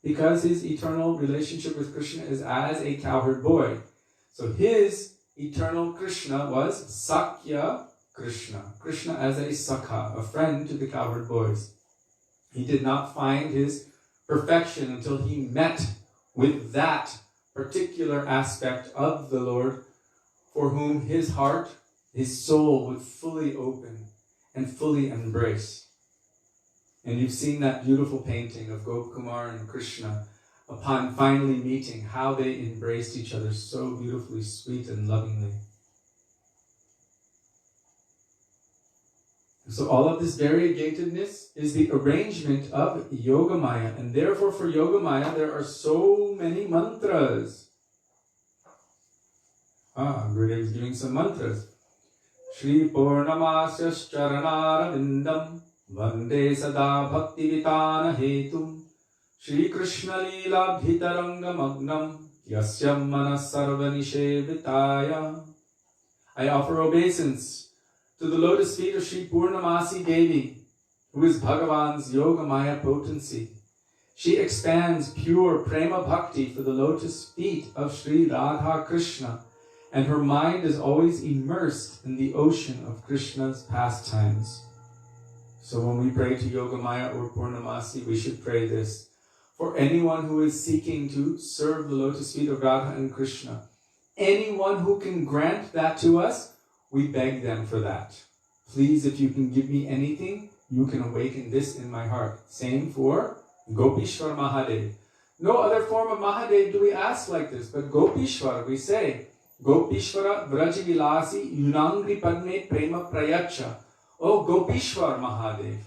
because his eternal relationship with Krishna is as a cowherd boy. So his eternal Krishna was Sakya Krishna. Krishna as a Sakha, a friend to the cowherd boys. He did not find his perfection until he met with that particular aspect of the Lord for whom his heart, his soul would fully open and fully embrace. And you've seen that beautiful painting of Gopakumar and Krishna upon finally meeting, how they embraced each other so beautifully, sweet and lovingly. So all of this variegatedness is the arrangement of Yogamaya, and therefore for Yogamaya there are so many mantras. Gurudev is giving some mantras. Shri Purnamasya Charanara Vindam Vande Sada Bhaktivedanta Hetum Shri Krishna Leela Bhitaranga Magnam Yasyam Manas Sarva Nishevitaya. I offer obeisance to the lotus feet of Shri Purnamasi Devi, who is Bhagavan's Yogamaya potency. She expands pure prema bhakti for the lotus feet of Shri Radha Krishna, and her mind is always immersed in the ocean of Krishna's pastimes. So when we pray to Yogamaya or Purnamasi, we should pray this. For anyone who is seeking to serve the lotus feet of Radha and Krishna, anyone who can grant that to us, we beg them for that. Please, if you can give me anything, you can awaken this in my heart. Same for Gopishwar Mahadev. No other form of Mahadev do we ask like this, but Gopishwar, we say, Gopishwara Vrajavilasi Yunangri Padme Prema Prayacha. Oh Gopishwar Mahadev,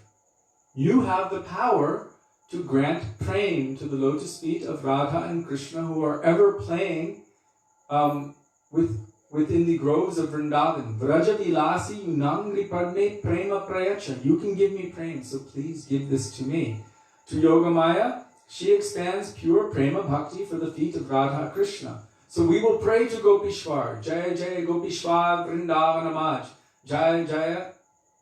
you have the power to grant praying to the lotus feet of Radha and Krishna who are ever playing within the groves of Vrindavan. Vraja vilasi yunangri padme prema prayacha. You can give me prema, so please give this to me. To Yogamaya, she expands pure prema bhakti for the feet of Radha Krishna. So we will pray to Gopishwar. Jaya Jaya Gopishwar Vrindavanamaj. Jaya Jaya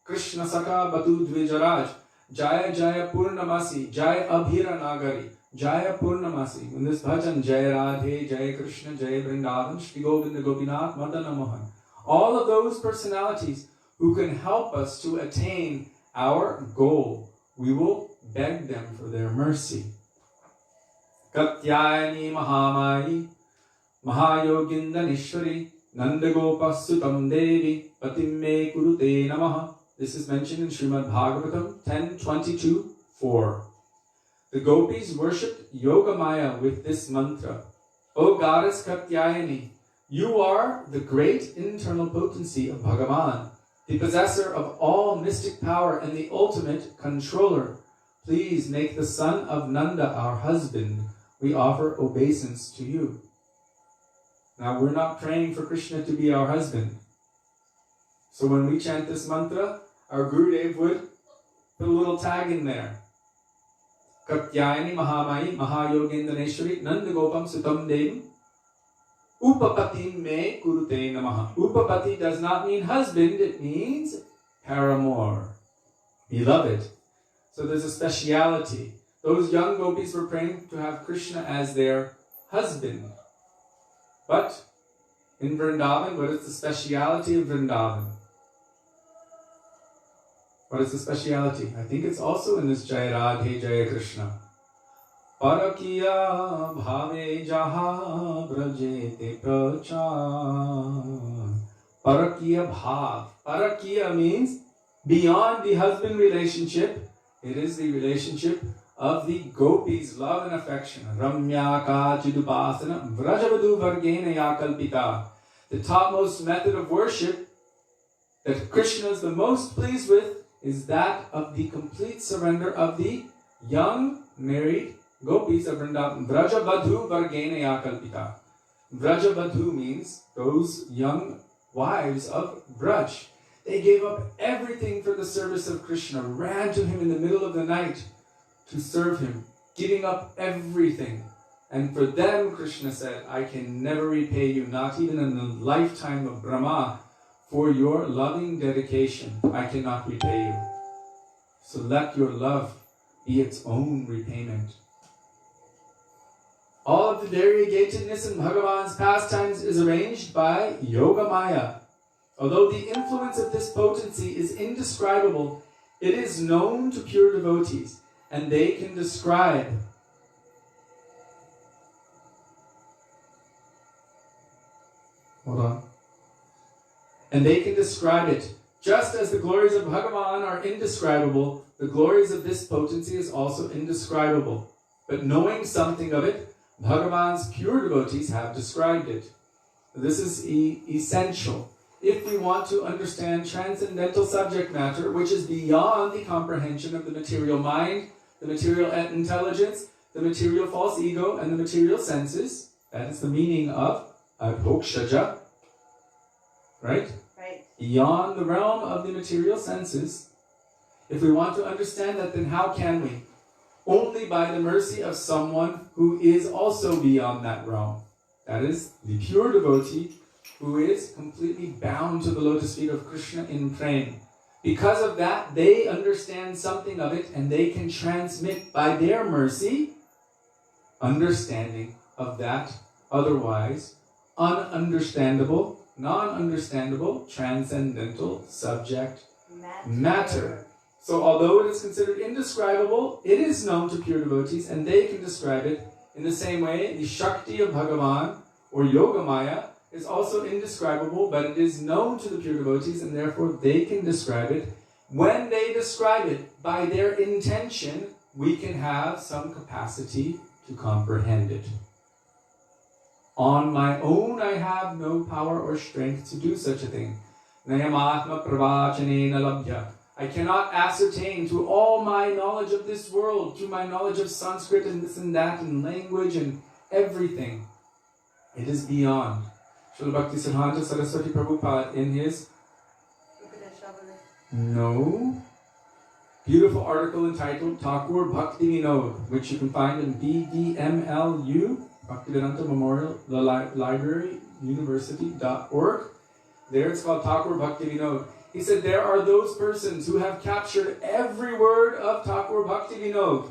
Krishna Saka Batu Dvijaraj. Jaya Jaya Purnamasi. Jaya Abhira Nagari. Jaya Purnamasi. In this bhajan, Jaya Radhe, Jaya Krishna, Jaya Vrindavan, Shri Govinda Gopinath, Madana Mohan. All of those personalities who can help us to attain our goal, we will beg them for their mercy. Katyayani Mahamai, Mahayoginda Nishwari, Nandagopa Sutam Devi, Patimme Kurute Namaha. This is mentioned in Srimad Bhagavatam 10:22-4. The gopis worshipped Yogamaya with this mantra. O goddess Katyayani, you are the great internal potency of Bhagavan, the possessor of all mystic power and the ultimate controller. Please make the son of Nanda our husband. We offer obeisance to you. Now we're not praying for Krishna to be our husband. So when we chant this mantra, our Gurudev would put a little tag in there. Katyayani Mahamai Mahayogendaneshwari Nandagopam Sutam Devam Upapati me Kurute Namaha. Upapati does not mean husband, it means paramour, beloved. So there's a speciality. Those young gopis were praying to have Krishna as their husband. But in Vrindavan, what is the speciality of Vrindavan? What is the speciality? I think it's also in this Jaya Radhe Jaya Krishna. Parakiya bhave jaha brajete prachan. Parakiya bhav. Parakiya means beyond the husband relationship. It is the relationship of the gopis' love and affection. Ramya kachidupasana vrajavadu vargena yakalpita. The topmost method of worship that Krishna is the most pleased with is that of the complete surrender of the young married gopis of Vrindavan. Vrajavadhu vargena yakalpita. Vrajavadhu means those young wives of Braj. They gave up everything for the service of Krishna, ran to him in the middle of the night to serve him, giving up everything. And for them, Krishna said, I can never repay you, not even in the lifetime of Brahma, for your loving dedication. I cannot repay you. So let your love be its own repayment. All of the variegatedness in Bhagavan's pastimes is arranged by Yogamaya. Although the influence of this potency is indescribable, it is known to pure devotees, and they can describe And they can describe it. Just as the glories of Bhagavan are indescribable, the glories of this potency is also indescribable. But knowing something of it, Bhagavan's pure devotees have described it. This is essential. If we want to understand transcendental subject matter, which is beyond the comprehension of the material mind, the material intelligence, the material false ego, and the material senses, that is the meaning of adhokshaja, right? Beyond the realm of the material senses. If we want to understand that, then how can we? Only by the mercy of someone who is also beyond that realm. That is the pure devotee who is completely bound to the lotus feet of Krishna in praying. Because of that, they understand something of it, and they can transmit by their mercy understanding of that otherwise ununderstandable, non-understandable, transcendental subject matter. So although it is considered indescribable, it is known to pure devotees, and they can describe it in the same way. The Shakti of Bhagavan, or Yogamaya, is also indescribable, but it is known to the pure devotees, and therefore they can describe it. When they describe it by their intention, we can have some capacity to comprehend it. On my own, I have no power or strength to do such a thing. Nayamatma pravachanena labhya. I cannot ascertain through all my knowledge of this world, through my knowledge of Sanskrit and this and that and language and everything. It is beyond. Srila Bhaktisiddhanta Saraswati Prabhupada in his beautiful article entitled Thakur Bhakti Vinod, which you can find in BDMLU, Bhaktivedanta Memorial Library, University.org. There it's called Thakur Bhakti Vinod. He said there are those persons who have captured every word of Thakur Bhakti Vinod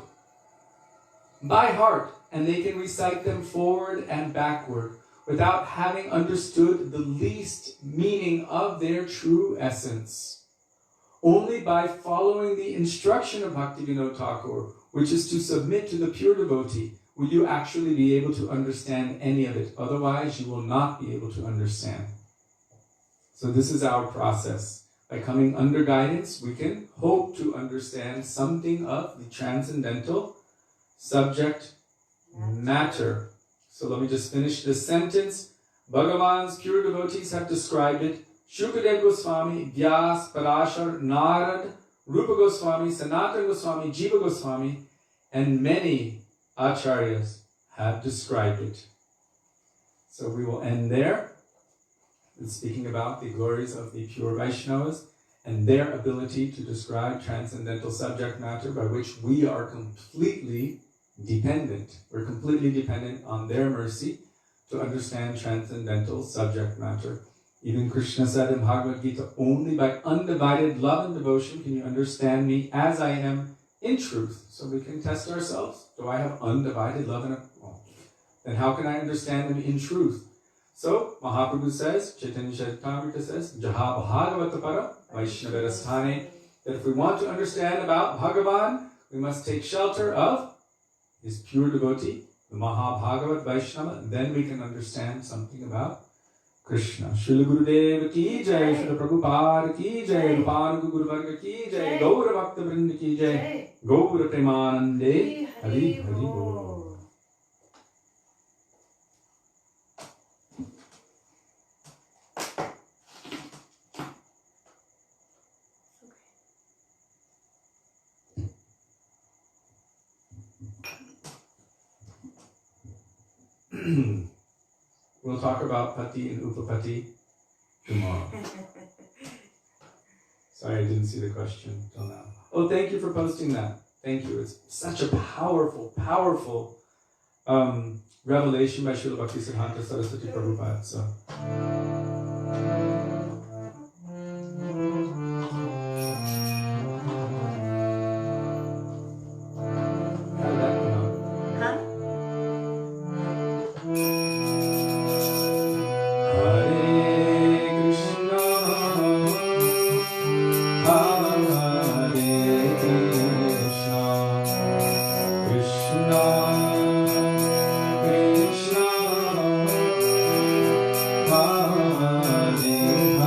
by heart, and they can recite them forward and backward without having understood the least meaning of their true essence. Only by following the instruction of Bhaktivinoda Thakur, which is to submit to the pure devotee, will you actually be able to understand any of it. Otherwise, you will not be able to understand. So this is our process. By coming under guidance, we can hope to understand something of the transcendental subject matter. So let me just finish this sentence. Bhagavan's pure devotees have described it. Shukadev Goswami, Vyas, Parashar, Narad, Rupa Goswami, Sanatan Goswami, Jiva Goswami, and many acharyas have described it. So we will end there. It's speaking about the glories of the pure Vaishnavas and their ability to describe transcendental subject matter by which we are completely dependent. We're completely dependent on their mercy to understand transcendental subject matter. Even Krishna said in Bhagavad Gita, only by undivided love and devotion can you understand me as I am in truth. So we can test ourselves. Do I have undivided love and then how can I understand them in truth? So Mahaprabhu says, Chaitanya Charitamrita says, Jaha Bhagavatapara Vaishnavarasthane, that if we want to understand about Bhagavan, we must take shelter of his pure devotee, the Mahabhagavat Vaishnava, then we can understand something about Krishna. Srila Gurudev ki jai, Srila Prabhupada ki jai, Rupanuga Guru Varga ki jai, Gaura Bhakta Vrinda ki jai, Gaura Premanande, Hari Hari Bol. We'll talk about Pati and Upapati tomorrow. Sorry, I didn't see the question till now. Oh, thank you for posting that. Thank you. It's such a powerful, powerful revelation by Srila Bhaktisiddhanta Saraswati Prabhupada. So. Hare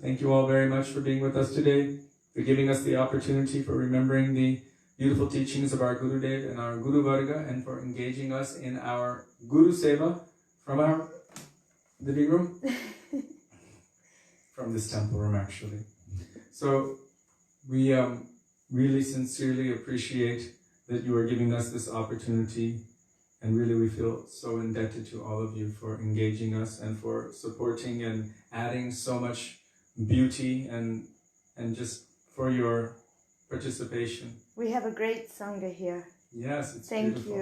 Thank you all very much for being with us today, for giving us the opportunity, for remembering the beautiful teachings of our Gurudev and our Guru Varga, and for engaging us in our Guru Seva from our living room, from this temple room actually. So we really sincerely appreciate that you are giving us this opportunity, and really we feel so indebted to all of you for engaging us and for supporting and adding so much beauty and just for your participation. We have a great Sangha here. Yes, it's Thank beautiful.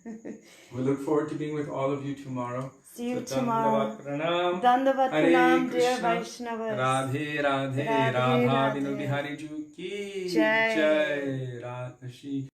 you. We look forward to being with all of you tomorrow. See you So, tomorrow. Pranam. Dandavat Hare Pranam, dear Krishna. Vaishnavas. Radhe Radhe Radhe, Radha Radhe. Vinu Bihari Ju ki Jai. Jai Radha Shri